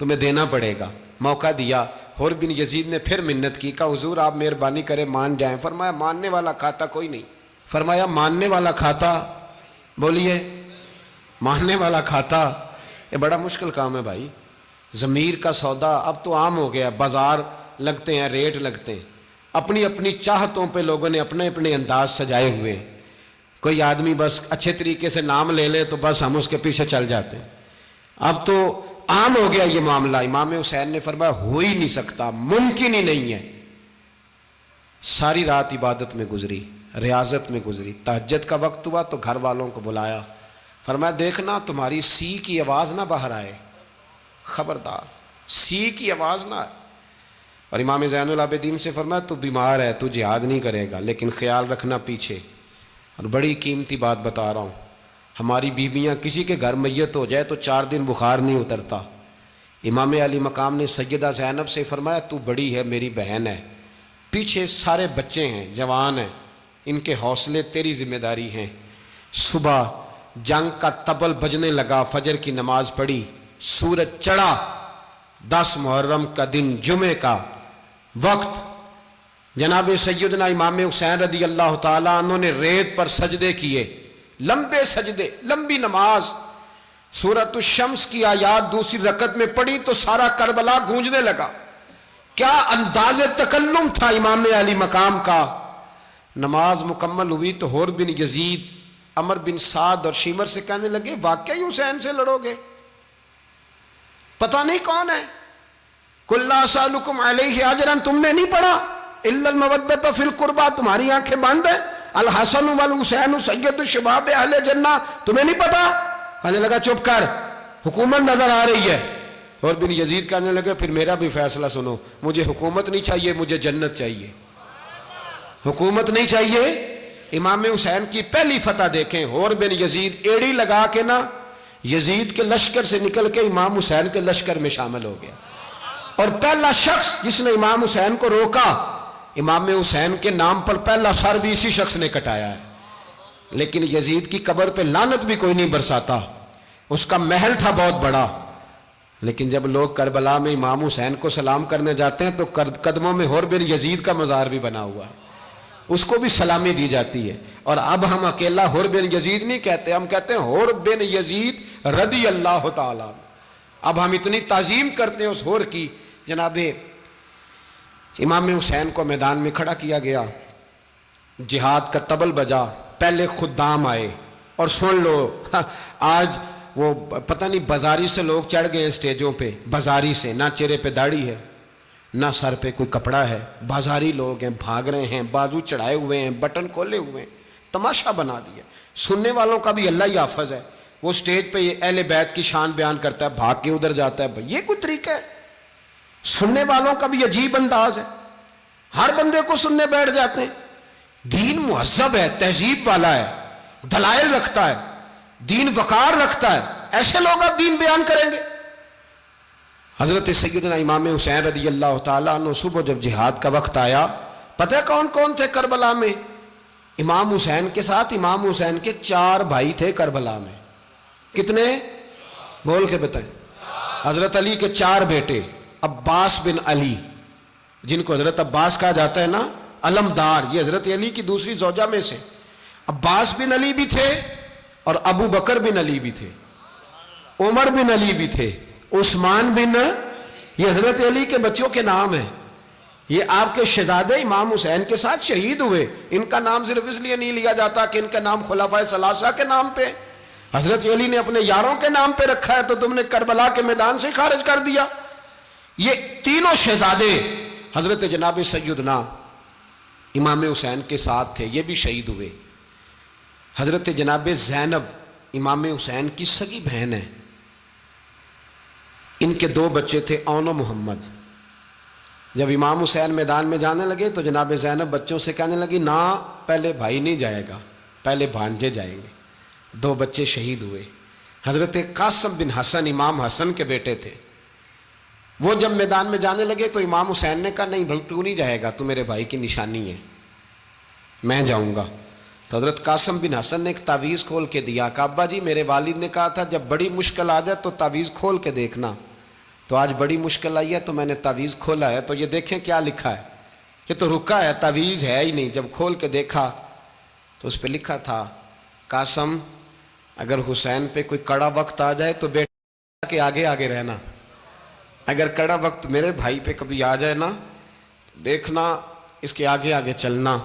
تمہیں دینا پڑے گا۔ موقع دیا۔ حر بن یزید نے پھر منت کی، کہا حضور آپ مہربانی کریں مان جائیں۔ فرمایا ماننے والا کھاتا کوئی نہیں۔ فرمایا ماننے والا کھاتا، بولیے ماننے والا کھاتا، یہ بڑا مشکل کام ہے بھائی۔ ضمیر کا سودا اب تو عام ہو گیا، بازار لگتے ہیں، ریٹ لگتے ہیں، اپنی اپنی چاہتوں پہ لوگوں نے اپنے اپنے انداز سجائے ہوئے ہیں۔ کوئی آدمی بس اچھے طریقے سے نام لے لے تو بس ہم اس کے پیچھے چل جاتے ہیں، اب تو عام ہو گیا یہ معاملہ۔ امام حسین نے فرمایا ہو ہی نہیں سکتا، ممکن ہی نہیں ہے۔ ساری رات عبادت میں گزری، ریاضت میں گزری، تہجد کا وقت ہوا تو گھر والوں کو بلایا، فرمایا دیکھنا تمہاری سی کی آواز نہ باہر آئے، خبردار سی کی آواز نہ آئے۔ اور امام زین العابدین سے فرمایا تو بیمار ہے، تو جہاد نہیں کرے گا، لیکن خیال رکھنا پیچھے۔ اور بڑی قیمتی بات بتا رہا ہوں، ہماری بیویاں کسی کے گھر میت ہو جائے تو 4 دن بخار نہیں اترتا، امام علی مقام نے سیدہ زینب سے فرمایا تو بڑی ہے، میری بہن ہے، پیچھے سارے بچے ہیں، جوان ہیں، ان کے حوصلے تیری ذمہ داری ہیں۔ صبح جنگ کا طبل بجنے لگا، فجر کی نماز پڑھی، سورج چڑھا، 10 محرم کا دن، جمعے کا وقت، جناب سیدنا امام حسین رضی اللہ تعالیٰ عنہ نے ریت پر سجدے کیے، لمبے سجدے، لمبی نماز، سورۃ الشمس کی آیات دوسری رکعت میں پڑھی تو سارا کربلا گونجنے لگا۔ کیا انداز تکلم تھا امام علی مقام کا۔ نماز مکمل ہوئی تو حور بن یزید، عمر بن سعد اور شیمر سے کہنے لگے واقعی حسین سے لڑو گے؟ پتہ نہیں کون ہے۔ قُلْ لَا أَسْأَلُكُمْ عَلَيْهِ أَجْرًا، تم نے نہیں پڑھا إِلَّا الْمَوَدَّةَ فِي الْقُرْبَى، تمہاری آنکھیں بند ہیں، الحسن والحسین سید الشباب اہل جنہ، تمہیں نہیں پتا؟ کہنے لگا چپ کر، حکومت نظر آ رہی ہے۔ اور بن یزید کہنے لگے پھر میرا بھی فیصلہ سنو، مجھے حکومت نہیں چاہیے، مجھے جنت چاہیے۔ حکومت نہیں چاہیے۔ امام حسین کی پہلی فتح دیکھیں، اور بن یزید ایڑی لگا کے نا یزید کے لشکر سے نکل کے امام حسین کے لشکر میں شامل ہو گیا، اور پہلا شخص جس نے امام حسین کو روکا، امام حسین کے نام پر پہلا سر بھی اسی شخص نے کٹایا ہے۔ لیکن یزید کی قبر پہ لعنت بھی کوئی نہیں برساتا، اس کا محل تھا بہت بڑا، لیکن جب لوگ کربلا میں امام حسین کو سلام کرنے جاتے ہیں تو قدموں میں حور بن یزید کا مزار بھی بنا ہوا ہے، اس کو بھی سلامی دی جاتی ہے۔ اور اب ہم اکیلا حور بن یزید نہیں کہتے، ہم کہتے ہیں حور بن یزید رضی اللہ تعالیٰ۔ اب ہم اتنی تعظیم کرتے ہیں اس حور کی۔ جناب امام حسین کو میدان میں کھڑا کیا گیا، جہاد کا طبل بجا، پہلے خدام آئے، اور سن لو آج وہ پتہ نہیں بازاری سے لوگ چڑھ گئے اسٹیجوں پہ، بازاری سے، نہ چہرے پہ داڑھی ہے، نہ سر پہ کوئی کپڑا ہے، بازاری لوگ ہیں، بھاگ رہے ہیں، بازو چڑھائے ہوئے ہیں، بٹن کھولے ہوئے ہیں، تماشا بنا دیا۔ سننے والوں کا بھی اللہ ہی حافظ ہے، وہ سٹیج پہ اہل بیت کی شان بیان کرتا ہے، بھاگ کے ادھر جاتا ہے، یہ کوئی طریقہ ہے؟ سننے والوں کا بھی عجیب انداز ہے، ہر بندے کو سننے بیٹھ جاتے ہیں۔ دین مہذب ہے، تہذیب والا ہے، دلائل رکھتا ہے، دین وقار رکھتا ہے، ایسے لوگ اب دین بیان کریں گے؟ حضرت سیدنا امام حسین رضی اللہ تعالیٰ عنہ صبح جب جہاد کا وقت آیا، پتہ ہے کون کون تھے کربلا میں؟ امام حسین کے ساتھ امام حسین کے 4 بھائی تھے کربلا میں۔ کتنے؟ بول کے بتائیں۔ حضرت علی کے 4 بیٹے، عباس بن علی، جن کو حضرت عباس کہا جاتا ہے نا، علمدار، یہ حضرت علی کی دوسری زوجہ میں سے۔ عباس بن علی بھی تھے، اور ابو بکر بن علی بھی تھے، عمر بن علی بھی تھے، عثمان بن، یہ حضرت علی کے بچوں کے نام ہیں۔ یہ آپ کے شہزادے امام حسین کے ساتھ شہید ہوئے، ان کا نام صرف اس لیے نہیں لیا جاتا کہ ان کا نام خلفائے ثلاثہ کے نام پہ، حضرت علی نے اپنے یاروں کے نام پہ رکھا ہے، تو تم نے کربلا کے میدان سے خارج کر دیا۔ یہ تینوں شہزادے حضرت جناب سیدنا امام حسین کے ساتھ تھے، یہ بھی شہید ہوئے۔ حضرت جناب زینب امام حسین کی سگی بہن ہے، ان کے 2 بچے تھے، اون و محمد۔ جب امام حسین میدان میں جانے لگے تو جناب زینب بچوں سے کہنے لگی نہ، پہلے بھائی نہیں جائے گا، پہلے بھانجے جائیں گے۔ 2 بچے شہید ہوئے۔ حضرت قاسم بن حسن امام حسن کے بیٹے تھے، وہ جب میدان میں جانے لگے تو امام حسین نے کہا نہیں بھائی تو نہیں جائے گا، تو میرے بھائی کی نشانی ہے، میں جاؤں گا۔ تو حضرت قاسم بن حسن نے ایک تعویذ کھول کے دیا کہ ابا جی میرے والد نے کہا تھا جب بڑی مشکل آ جائے تو تعویذ کھول کے دیکھنا، تو آج بڑی مشکل آئی ہے تو میں نے تعویذ کھولا ہے، تو یہ دیکھیں کیا لکھا ہے، یہ تو رکا ہے، تعویذ ہے ہی نہیں۔ جب کھول کے دیکھا تو اس پہ لکھا تھا قاسم اگر حسین پہ کوئی کڑا وقت آ جائے تو بیٹا کے آگے آگے رہنا، اگر کڑا وقت میرے بھائی پہ کبھی آ جائے نا دیکھنا اس کے آگے آگے چلنا،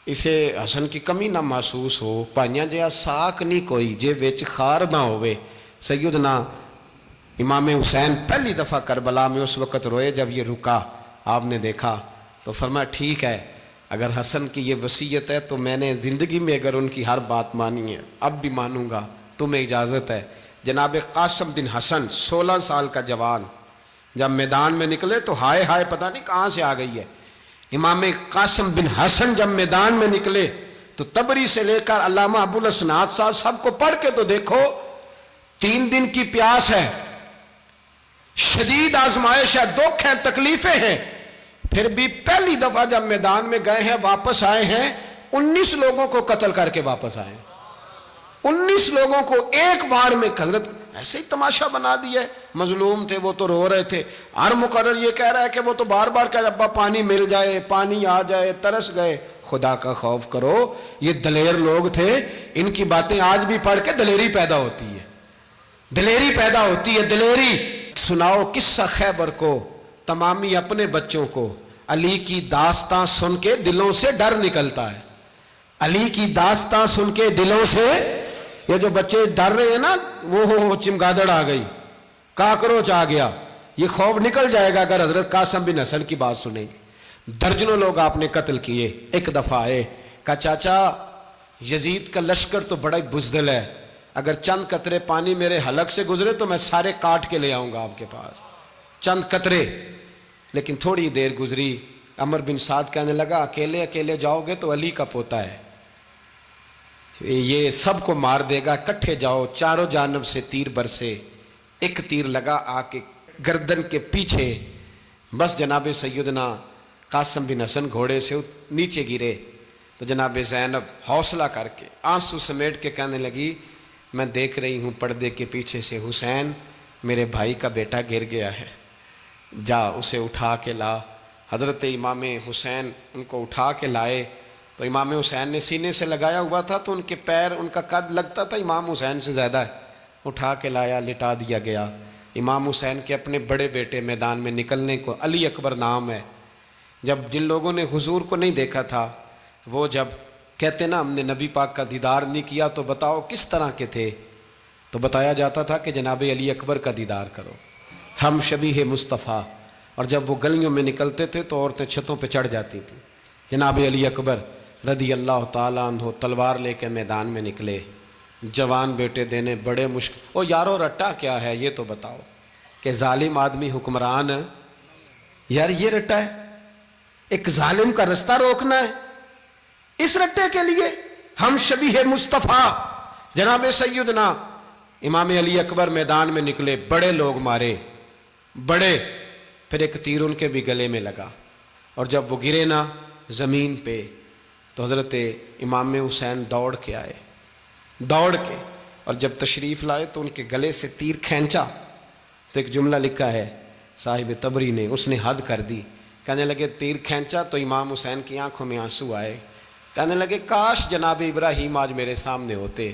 اسے حسن کی کمی نہ محسوس ہو، پائیاں جہا ساک نہیں کوئی جے وچ خار نہ ہوئے۔ سیدنا امام حسین پہلی دفعہ کربلا میں اس وقت روئے جب یہ رکا، آپ نے دیکھا تو فرمایا ٹھیک ہے، اگر حسن کی یہ وصیت ہے تو میں نے زندگی میں اگر ان کی ہر بات مانی ہے اب بھی مانوں گا، تمہیں اجازت ہے۔ جناب قاسم بن حسن 16 سال کا جوان جب میدان میں نکلے تو ہائے ہائے پتہ نہیں کہاں سے آ گئی ہے۔ امام قاسم بن حسن جب میدان میں نکلے تو تبری سے لے کر علامہ ابو الاسناد صاحب سب کو پڑھ کے تو دیکھو، 3 دن کی پیاس ہے، شدید آزمائش ہے، دکھ ہیں، تکلیفیں ہیں، پھر بھی پہلی دفعہ جب میدان میں گئے ہیں واپس آئے ہیں 19 لوگوں کو قتل کر کے واپس آئے ہیں۔ 19 لوگوں کو ایک بار میں حضرت ایسے ہی تماشا بنا دیا ہے۔ مظلوم تھے وہ تو رو رہے تھے، ہر مقرر یہ کہہ رہا ہے کہ وہ تو بار بار کہ ابا پانی مل جائے، پانی آ جائے، ترس گئے۔ خدا کا خوف کرو، یہ دلیر لوگ تھے، ان کی باتیں آج بھی پڑھ کے دلیری پیدا ہوتی ہے، دلیری پیدا ہوتی ہے، دلیری۔ سناؤ قصہ خیبر کو، تمامی اپنے بچوں کو علی کی داستاں سن کے دلوں سے ڈر نکلتا ہے، علی کی داستاں سن کے دلوں سے۔ یہ جو بچے ڈر رہے ہیں نا، وہ چمگادڑ آ گئی، کاکروچ آ گیا، یہ خوف نکل جائے گا اگر حضرت قاسم بن حسن کی بات سنیں گے۔ درجنوں لوگ آپ نے قتل کیے۔ ایک دفعہ آئے، کہا چاچا یزید کا لشکر تو بڑا بزدل ہے، اگر چند قطرے پانی میرے حلق سے گزرے تو میں سارے کاٹ کے لے آؤں گا آپ کے پاس، چند قطرے۔ لیکن تھوڑی دیر گزری، عمر بن سعد کہنے لگا اکیلے اکیلے جاؤ گے تو علی کا پوتا ہے، یہ سب کو مار دے گا، کٹھے جاؤ۔ چاروں جانب سے تیر برسے، ایک تیر لگا آ کے گردن کے پیچھے، بس جناب سیدنا قاسم بن حسن گھوڑے سے نیچے گرے تو جناب زینب حوصلہ کر کے آنسو سمیٹ کے کہنے لگی میں دیکھ رہی ہوں پردے کے پیچھے سے حسین میرے بھائی کا بیٹا گر گیا ہے، جا اسے اٹھا کے لا۔ حضرت امام حسین ان کو اٹھا کے لائے تو امام حسین نے سینے سے لگایا ہوا تھا تو ان کے پیر، ان کا قد لگتا تھا امام حسین سے زیادہ ہے، اٹھا کے لایا، لٹا دیا گیا۔ امام حسین کے اپنے بڑے بیٹے میدان میں نکلنے کو، علی اکبر نام ہے، جب جن لوگوں نے حضور کو نہیں دیکھا تھا وہ جب کہتے نا ہم نے نبی پاک کا دیدار نہیں کیا تو بتاؤ کس طرح کے تھے، تو بتایا جاتا تھا کہ جناب علی اکبر کا دیدار کرو، ہم شبیہ مصطفیٰ۔ اور جب وہ گلیوں میں نکلتے تھے تو عورتیں چھتوں پہ چڑھ جاتی تھیں۔ جناب علی اکبر رضی اللہ تعالیٰ عنہ تلوار لے کے میدان میں نکلے، جوان بیٹے دینے بڑے مشکل۔ او یارو رٹا کیا ہے یہ تو بتاؤ، کہ ظالم آدمی حکمران، یار یہ رٹا ہے، ایک ظالم کا رستہ روکنا ہے، اس رٹے کے لیے ہم شبیہ مصطفیٰ۔ جناب سیدنا امام علی اکبر میدان میں نکلے، بڑے لوگ مارے، بڑے، پھر ایک تیر ان کے بھی گلے میں لگا، اور جب وہ گرے نا زمین پہ تو حضرت امام حسین دوڑ کے آئے، دوڑ کے، اور جب تشریف لائے تو ان کے گلے سے تیر کھینچا تو ایک جملہ لکھا ہے صاحب تبری نے، اس نے حد کر دی، کہنے لگے تیر کھینچا تو امام حسین کی آنکھوں میں آنسو آئے، کہنے لگے کاش جناب ابراہیم آج میرے سامنے ہوتے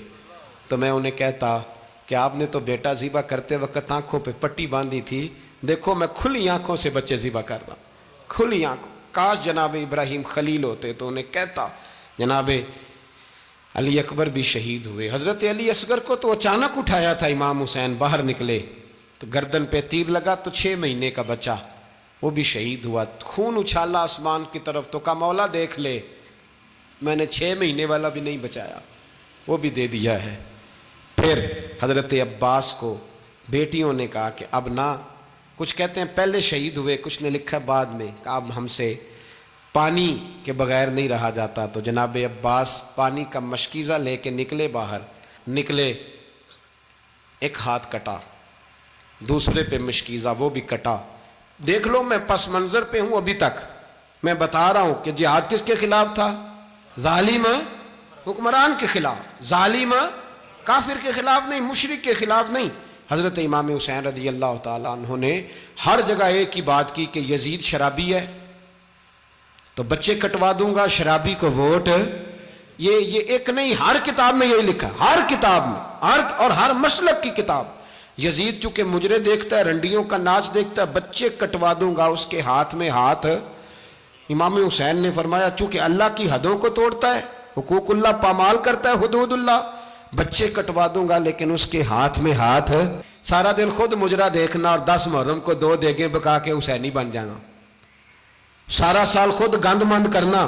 تو میں انہیں کہتا کہ آپ نے تو بیٹا ذبح کرتے وقت آنکھوں پہ پٹی باندھی تھی، دیکھو میں کھلی آنکھوں سے بچے ذبح کر رہا ہوں، کھلی آنکھوں، کاش جناب ابراہیم خلیل ہوتے تو انہیں کہتا۔ جناب علی اکبر بھی شہید ہوئے۔ حضرت علی اصغر کو تو اچانک اٹھایا تھا امام حسین، باہر نکلے تو گردن پہ تیر لگا تو 6 مہینے کا بچہ وہ بھی شہید ہوا، خون اچھالا آسمان کی طرف تو کہا مولا دیکھ لے میں نے 6 مہینے والا بھی نہیں بچایا، وہ بھی دے دیا ہے۔ پھر حضرت عباس کو بیٹیوں نے کہا کہ اب نہ، کچھ کہتے ہیں پہلے شہید ہوئے، کچھ نے لکھا بعد میں، کہ اب ہم سے پانی کے بغیر نہیں رہا جاتا، تو جناب عباس پانی کا مشکیزہ لے کے نکلے، باہر نکلے، ایک ہاتھ کٹا، دوسرے پہ مشکیزہ وہ بھی کٹا۔ دیکھ لو میں پس منظر پہ ہوں ابھی تک، میں بتا رہا ہوں کہ جہاد کس کے خلاف تھا؟ ظالم حکمران کے خلاف، ظالم کافر کے خلاف نہیں، مشرک کے خلاف نہیں۔ حضرت امام حسین رضی اللہ تعالیٰ عنہ نے ہر جگہ ایک ہی بات کی کہ یزید شرابی ہے تو بچے کٹوا دوں گا، شرابی کو ووٹ۔ یہ ایک نہیں، ہر کتاب میں یہی لکھا، ہر کتاب میں، اور ہر مسلک کی کتاب۔ یزید چونکہ مجرے دیکھتا ہے، رنڈیوں کا ناچ دیکھتا ہے، بچے کٹوا دوں گا، اس کے ہاتھ میں ہاتھ۔ امام حسین نے فرمایا چونکہ اللہ کی حدوں کو توڑتا ہے، حقوق اللہ پامال کرتا ہے، حدود اللہ، بچے کٹوا دوں گا لیکن اس کے ہاتھ میں ہاتھ۔ سارا دن خود مجرا دیکھنا اور 10 محرم کو 2 دیگیں پکا کے حسینی بن جانا، سارا سال خود گند مند کرنا،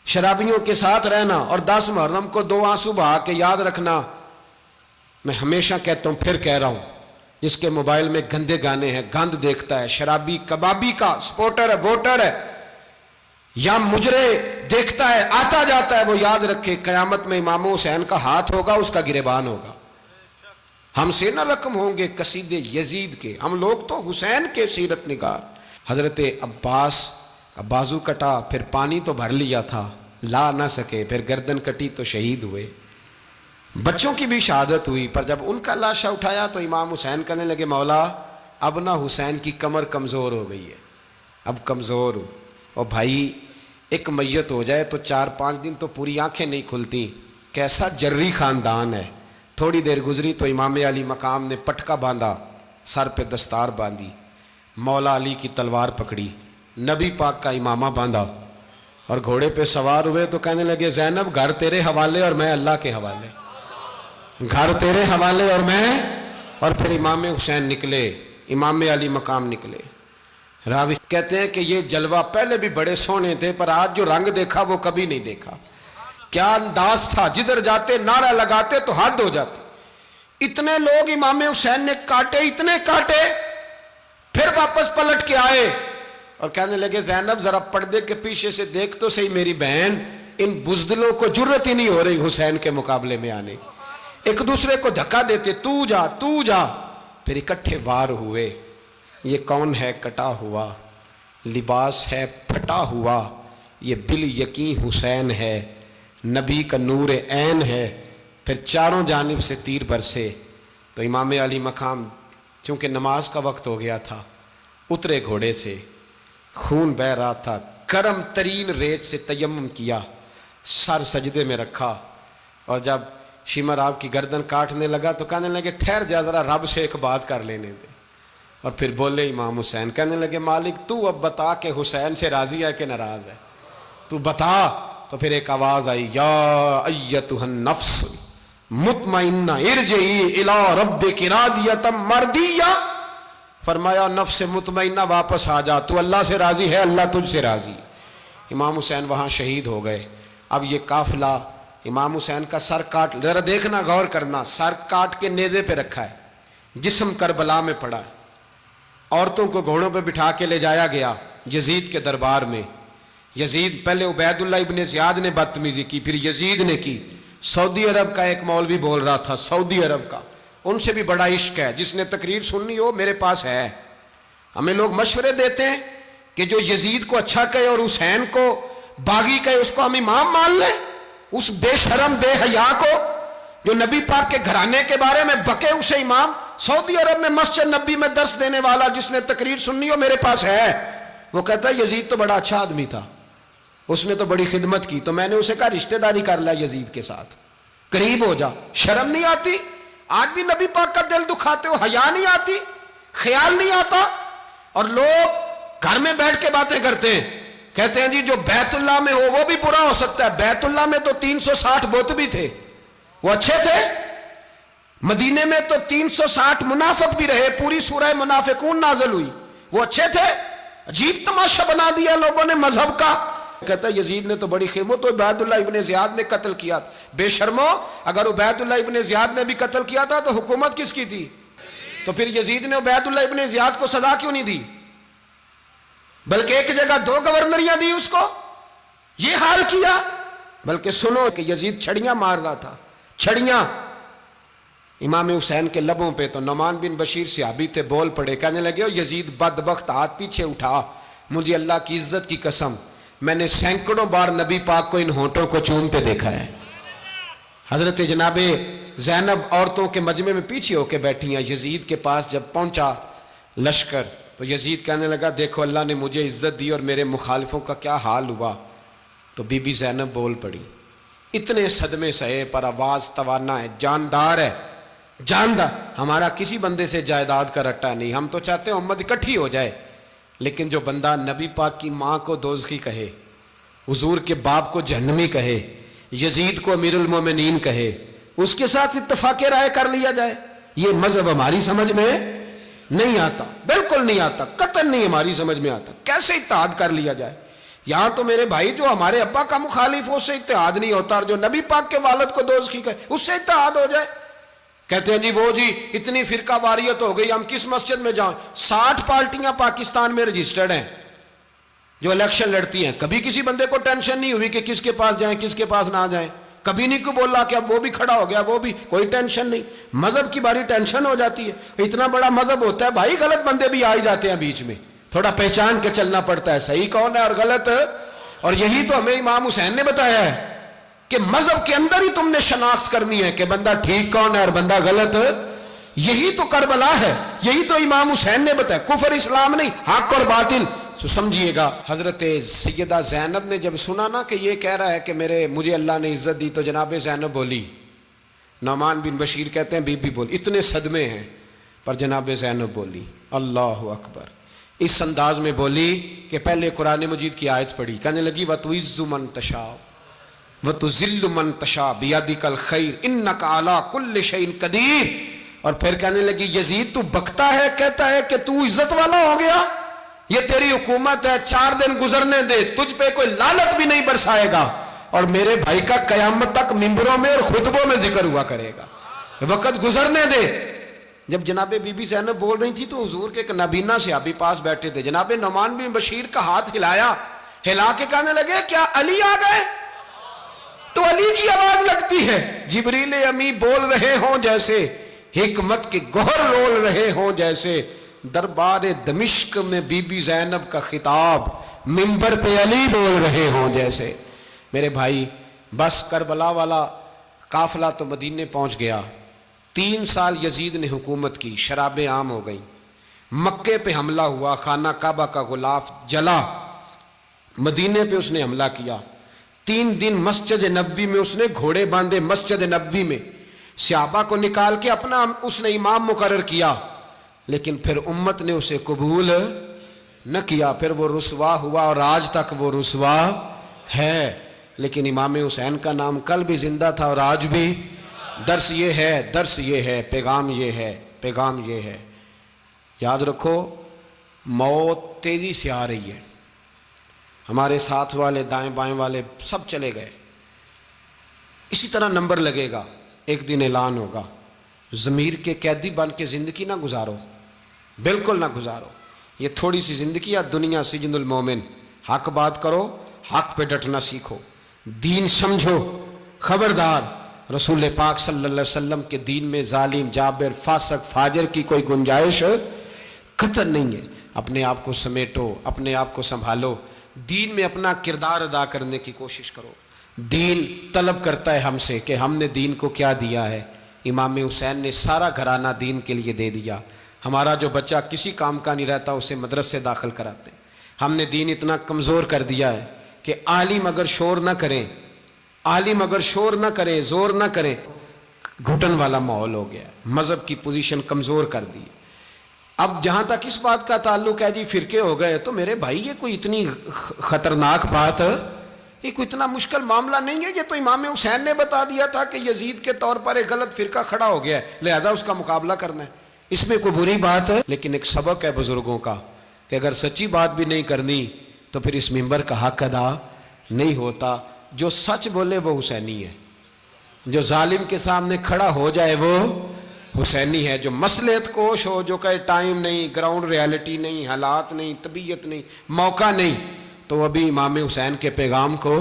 شرابیوں کے ساتھ رہنا، اور 10 محرم کو 2 آنسو بہا کے یاد رکھنا۔ میں ہمیشہ کہتا ہوں، پھر کہہ رہا ہوں، جس کے موبائل میں گندے گانے ہیں، گند دیکھتا ہے، شرابی کبابی کا سپورٹر ہے، ووٹر ہے، یا مجرے دیکھتا ہے آتا جاتا ہے، وہ یاد رکھے قیامت میں امام حسین کا ہاتھ ہوگا، اس کا گریبان ہوگا۔ ہم سے نہ رقم ہوں گے قصیدے یزید کے، ہم لوگ تو حسین کے سیرت نگار۔ حضرت عباس کا بازو کٹا، پھر پانی تو بھر لیا تھا، لا نہ سکے، پھر گردن کٹی تو شہید ہوئے۔ بچوں کی بھی شہادت ہوئی، پر جب ان کا لاشا اٹھایا تو امام حسین کہنے لگے مولا اب نہ حسین کی کمر کمزور ہو گئی ہے، اب کمزور ہو۔ اور بھائی ایک میت ہو جائے تو 4-5 دن تو پوری آنکھیں نہیں کھلتی، کیسا جری خاندان ہے۔ تھوڑی دیر گزری تو امام علی مقام نے پٹکا باندھا، سر پہ دستار باندھی، مولا علی کی تلوار پکڑی، نبی پاک کا امامہ باندھا اور گھوڑے پہ سوار ہوئے تو کہنے لگے زینب گھر تیرے حوالے اور میں اللہ کے حوالے، گھر تیرے حوالے اور میں۔ اور پھر امام حسین نکلے، امام علی مقام نکلے۔ راوی کہتے ہیں کہ یہ جلوہ پہلے بھی بڑے سونے تھے، پر آج جو رنگ دیکھا وہ کبھی نہیں دیکھا۔ کیا انداز تھا، جدھر جاتے نعرہ لگاتے تو حد ہو جاتے۔ اتنے لوگ امام حسین نے کاٹے، اتنے کاٹے، پھر واپس پلٹ کے آئے اور کہنے لگے زینب ذرا پردے کے پیچھے سے دیکھ تو صحیح میری بہن، ان بزدلوں کو جرت ہی نہیں ہو رہی حسین کے مقابلے میں آنے، ایک دوسرے کو دھکا دیتے، تو جا تو جا۔ پھر اکٹھے وار ہوئے۔ یہ کون ہے کٹا ہوا، لباس ہے پھٹا ہوا، یہ بال یقین حسین ہے، نبی کا نور عین ہے۔ پھر چاروں جانب سے تیر برسے تو امام علی مقام چونکہ نماز کا وقت ہو گیا تھا، اترے گھوڑے سے، خون بہہ رہا تھا، گرم ترین ریت سے تیمم کیا، سر سجدے میں رکھا، اور جب شمر آپ کی گردن کاٹنے لگا تو کہنے لگے ٹھہر جا ذرا رب سے ایک بات کر لینے دے۔ اور پھر بولے امام حسین، کہنے لگے مالک تو اب بتا کہ حسین سے راضی ہے کہ ناراض ہے، تو بتا۔ تو پھر ایک آواز آئی، یا ایتھا النفس مطمئنہ ارجعی الی ربک راضیۃ مرضیہ، فرمایا نفس مطمئنہ واپس آ جا، تو اللہ سے راضی ہے، اللہ تجھ سے راضی۔ امام حسین وہاں شہید ہو گئے۔ اب یہ قافلہ امام حسین کا سر کاٹ، ذرا دیکھنا غور کرنا، سر کاٹ کے نیزے پہ رکھا ہے، جسم کربلا میں پڑا ہے، عورتوں کو گھوڑوں پہ بٹھا کے لے جایا گیا یزید کے دربار میں۔ یزید پہلے عبید اللہ ابن زیاد نے بدتمیزی کی، پھر یزید نے کی۔ سعودی عرب کا ایک مولوی بول رہا تھا، سعودی عرب کا، ان سے بھی بڑا عشق ہے، جس نے تقریر سننی ہو میرے پاس ہے۔ ہمیں لوگ مشورے دیتے ہیں کہ جو یزید کو اچھا کہے اور حسین کو باغی کہے اس کو ہم امام مان لیں، اس بے شرم بے حیا کو جو نبی پاک کے گھرانے کے بارے میں بکے اسے امام۔ سعودی عرب میں مسجد نبی میں درس دینے والا جس نے تقریر سننی ہو میرے پاس ہے، وہ کہتا ہے یزید تو بڑا اچھا آدمی تھا، اس نے تو بڑی خدمت کی، تو میں نے اسے کہا رشتہ داری کر لیا یزید کے ساتھ، قریب ہو جا۔ شرم نہیں آتی؟ آج بھی نبی پاک کا دل دکھاتے ہو، حیا نہیں آتی، خیال نہیں آتا؟ اور لوگ گھر میں بیٹھ کے باتیں کرتے ہیں، کہتے ہیں جی جو بیت اللہ میں ہو وہ بھی برا ہو سکتا ہے۔ بیت اللہ میں تو 360 بت بھی تھے، وہ اچھے تھے۔ مدینے میں تو 360 منافق بھی رہے، پوری سورہ منافقون نازل ہوئی، وہ اچھے تھے۔ عجیب تماشا بنا دیا لوگوں نے مذہب کا۔ کہتا ہے یزید نے تو بڑی خدمت، تو عبید اللہ ابن زیاد نے قتل کیا۔ بے شرمو، اگر عبید اللہ ابن زیاد نے بھی قتل کیا تھا تو حکومت کس کی تھی؟ تو پھر یزید نے عبید اللہ ابن زیاد کو سزا کیوں نہیں دی، بلکہ ایک جگہ 2 گورنریاں دی اس کو؟ یہ حال کیا۔ بلکہ سنو کہ یزید چھڑیاں مار رہا تھا، چھڑیاں امام حسین کے لبوں پہ۔ تو نعمان بن بشیر صحابی تھے، بول پڑے، کہنے لگے یزید بدبخت، ہاتھ پیچھے اٹھا، مجھے اللہ کی عزت کی قسم میں نے سینکڑوں بار نبی پاک کو ان ہونٹوں کو چومتے دیکھا ہے۔ حضرت جناب زینب عورتوں کے مجمع میں پیچھے ہو کے بیٹھی ہیں۔ یزید کے پاس جب پہنچا لشکر تو یزید کہنے لگا دیکھو اللہ نے مجھے عزت دی اور میرے مخالفوں کا کیا حال ہوا۔ تو بی بی زینب بول پڑی، اتنے صدمے سہے پر آواز توانا ہے، جاندار ہے، جاندار۔ ہمارا کسی بندے سے جائیداد کا رٹا نہیں، ہم تو چاہتے ہیں امت اکٹھی ہو جائے، لیکن جو بندہ نبی پاک کی ماں کو دوزخی کہے، حضور کے باپ کو جہنمی کہے، یزید کو امیر المومنین کہے، اس کے ساتھ اتفاق رائے کر لیا جائے، یہ مذہب ہماری سمجھ میں نہیں آتا، بالکل نہیں آتا، قطعاً نہیں ہماری سمجھ میں آتا۔ کیسے اتحاد کر لیا جائے؟ یہاں تو میرے بھائی جو ہمارے ابا کا مخالف ہو اس سے اتحاد نہیں ہوتا، اور جو نبی پاک کے والد کو دوزخی کہے اس سے اتحاد ہو جائے۔ کہتے ہیں جی وہ جی اتنی فرقہ واریت ہو گئی، ہم کس مسجد میں جائیں؟ 60 پارٹیاں پاکستان میں رجسٹرڈ ہیں جو الیکشن لڑتی ہیں، کبھی کسی بندے کو ٹینشن نہیں ہوئی کہ کس کے پاس جائیں کس کے پاس نہ جائیں۔ کبھی نہیں کو بولا کہ اب وہ بھی کھڑا ہو گیا, وہ بھی, کوئی ٹینشن نہیں. مذہب کی باری ٹینشن ہو جاتی ہے. اتنا بڑا مذہب ہوتا ہے بھائی, غلط بندے بھی آ ہی جاتے ہیں بیچ میں, تھوڑا پہچان کے چلنا پڑتا ہے صحیح کون ہے اور غلط. اور یہی تو ہمیں امام حسین نے بتایا ہے کہ مذہب کے اندر ہی تم نے شناخت کرنی ہے کہ بندہ ٹھیک کون ہے اور بندہ غلط. یہی تو کربلا ہے, یہی تو امام حسین نے بتایا, کفر اسلام نہیں, حق اور باطل. تو سمجھیے گا, حضرت سیدہ زینب نے جب سنا نا کہ یہ کہہ رہا ہے کہ مجھے اللہ نے عزت دی, تو جناب زینب بولی, نعمان بن بشیر کہتے ہیں بی بی بولی, اتنے صدمے ہیں پر جناب زینب بولی اللہ اکبر, اس انداز میں بولی کہ پہلے قرآن مجید کی آیت پڑھی, کہنے لگی وَتُعِزُّ مَن تَشَاءُ وَتُذِلُّ مَن تَشَاءُ بِيَدِكَ الْخَيْرُ إِنَّكَ عَلَىٰ كُلِّ شَيْءٍ قَدِيرٌ. اور پھر کہنے لگی یزید تو بکتا ہے, کہتا ہے کہ تو عزت والا ہو گیا, یہ تیری حکومت ہے, 4 دن گزرنے دے, تجھ پہ کوئی لعنت بھی نہیں برسائے گا, اور میرے بھائی کا قیامت تک ممبروں میں اور خطبوں میں ذکر ہوا کرے گا, وقت گزرنے دے. جب جناب بی بی زینب بول رہی تھی تو حضور کے ایک نابینا صحابی پاس بیٹھے تھے, جناب نعمان بن بشیر کا ہاتھ ہلایا, ہلا کے کہنے لگے کیا علی آ گئے؟ تو علی کی آواز لگتی ہے, جبریل امی بول رہے ہوں جیسے, حکمت کے گوہر رول رہے ہوں جیسے, دربار دمشق میں بی بی زینب کا خطاب, منبر پہ علی بول رہے ہوں جیسے. میرے بھائی بس کربلا والا قافلہ تو مدینے پہنچ گیا, 3 سال یزید نے حکومت کی, شرابیں عام ہو گئیں, مکے پہ حملہ ہوا, خانہ کعبہ کا غلاف جلا, مدینے پہ اس نے حملہ کیا, 3 دن مسجد نبوی میں اس نے گھوڑے باندھے, مسجد نبوی میں صحابہ کو نکال کے اپنا اس نے امام مقرر کیا, لیکن پھر امت نے اسے قبول نہ کیا, پھر وہ رسوا ہوا اور آج تک وہ رسوا ہے. لیکن امام حسین کا نام کل بھی زندہ تھا اور آج بھی. درس یہ ہے, پیغام یہ ہے, یاد رکھو موت تیزی سے آ رہی ہے. ہمارے ساتھ والے دائیں بائیں والے سب چلے گئے, اسی طرح نمبر لگے گا, ایک دن اعلان ہوگا. ضمیر کے قیدی بن کے زندگی نہ گزارو, بالکل نہ گزارو. یہ تھوڑی سی زندگی ہے, دنیا سجن المومن. حق بات کرو, حق پہ ڈٹنا سیکھو, دین سمجھو. خبردار, رسول پاک صلی اللہ علیہ وسلم کے دین میں ظالم, جابر, فاسق, فاجر کی کوئی گنجائش قطع نہیں ہے. اپنے آپ کو سمیٹو, اپنے آپ کو سنبھالو, دین میں اپنا کردار ادا کرنے کی کوشش کرو. دین طلب کرتا ہے ہم سے کہ ہم نے دین کو کیا دیا ہے. امام حسین نے سارا گھرانہ دین کے لیے دے دیا. ہمارا جو بچہ کسی کام کا نہیں رہتا اسے مدرسے داخل کراتے ہیں. ہم نے دین اتنا کمزور کر دیا ہے کہ عالم اگر شور نہ کریں, زور نہ کریں, گھٹن والا ماحول ہو گیا. مذہب کی پوزیشن کمزور کر دی. اب جہاں تک اس بات کا تعلق ہے جی فرقے ہو گئے, تو میرے بھائی یہ کوئی اتنی خطرناک بات ہے, یہ کوئی اتنا مشکل معاملہ نہیں ہے. یہ تو امام حسین نے بتا دیا تھا کہ یزید کے طور پر ایک غلط فرقہ کھڑا ہو گیا ہے, لہذا اس کا مقابلہ کرنا ہے. اس میں کوئی بری بات ہے, لیکن ایک سبق ہے بزرگوں کا کہ اگر سچی بات بھی نہیں کرنی تو پھر اس منبر کا حق ادا نہیں ہوتا. جو سچ بولے وہ حسینی ہے, جو ظالم کے سامنے کھڑا ہو جائے وہ حسینی ہے. جو مصلحت کوش ہو, جو کہے ٹائم نہیں, گراؤنڈ ریالٹی نہیں, حالات نہیں, طبیعت نہیں, موقع نہیں, تو ابھی امام حسین کے پیغام کو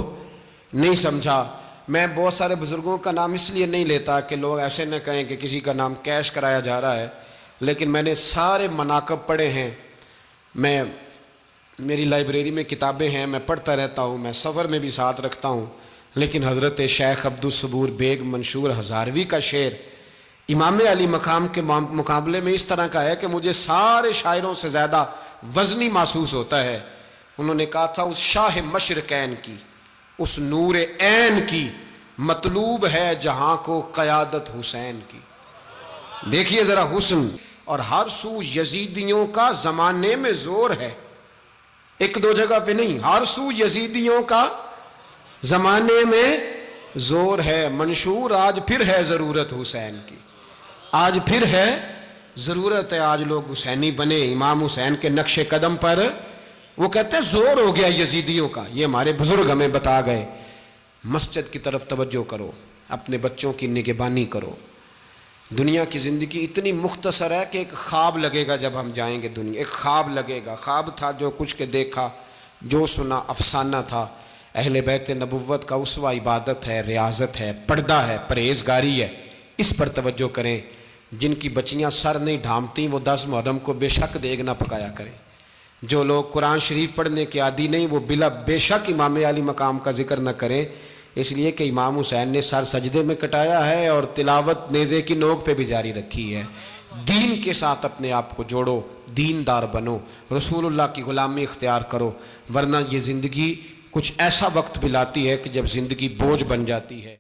نہیں سمجھا. میں بہت سارے بزرگوں کا نام اس لیے نہیں لیتا کہ لوگ ایسے نہ کہیں کہ کسی کا نام کیش کرایا جا رہا ہے, لیکن میں نے سارے مناقب پڑھے ہیں. میری لائبریری میں کتابیں ہیں, میں پڑھتا رہتا ہوں, میں سفر میں بھی ساتھ رکھتا ہوں. لیکن حضرت شیخ عبدالصبور بیگ منشور ہزاروی کا شعر امام علی مقام کے مقابلے میں اس طرح کا ہے کہ مجھے سارے شاعروں سے زیادہ وزنی محسوس ہوتا ہے. انہوں نے کہا تھا اس شاہ مشرقین کی, اس نور عین کی, مطلوب ہے جہاں کو قیادت حسین کی. دیکھیے ذرا حسن. اور ہر سو یزیدیوں کا زمانے میں زور ہے, ایک دو جگہ پہ نہیں, ہر سو یزیدیوں کا زمانے میں زور ہے. منشور آج پھر ہے ضرورت حسین کی, آج پھر ہے ضرورت ہے, آج لوگ حسینی بنے امام حسین کے نقش قدم پر. وہ کہتے ہیں زور ہو گیا یزیدیوں کا, یہ ہمارے بزرگ ہمیں بتا گئے. مسجد کی طرف توجہ کرو, اپنے بچوں کی نگہبانی کرو. دنیا کی زندگی اتنی مختصر ہے کہ ایک خواب لگے گا جب ہم جائیں گے دنیا, ایک خواب لگے گا. خواب تھا جو کچھ کے دیکھا, جو سنا افسانہ تھا. اہل بیت نبوت کا اسوہ عبادت ہے، ریاضت ہے، پردہ ہے، پرہیزگاری ہے، اس پر توجہ کریں۔ جن کی بچیاں سر نہیں ڈھانپتیں وہ 10 محرم کو بے شک دیگ نہ پکایا کریں۔ جو لوگ قرآن شریف پڑھنے کے عادی نہیں وہ بے شک امام علی مقام کا ذکر نہ کریں، اس لیے کہ امام حسین نے سر سجدے میں کٹایا ہے اور تلاوت نیزے کی نوک پہ بھی جاری رکھی ہے۔ دین کے ساتھ اپنے آپ کو جوڑو، دیندار بنو، رسول اللہ کی غلامی اختیار کرو، ورنہ یہ زندگی کچھ ایسا وقت بھی لاتی ہے کہ جب زندگی بوجھ بن جاتی ہے۔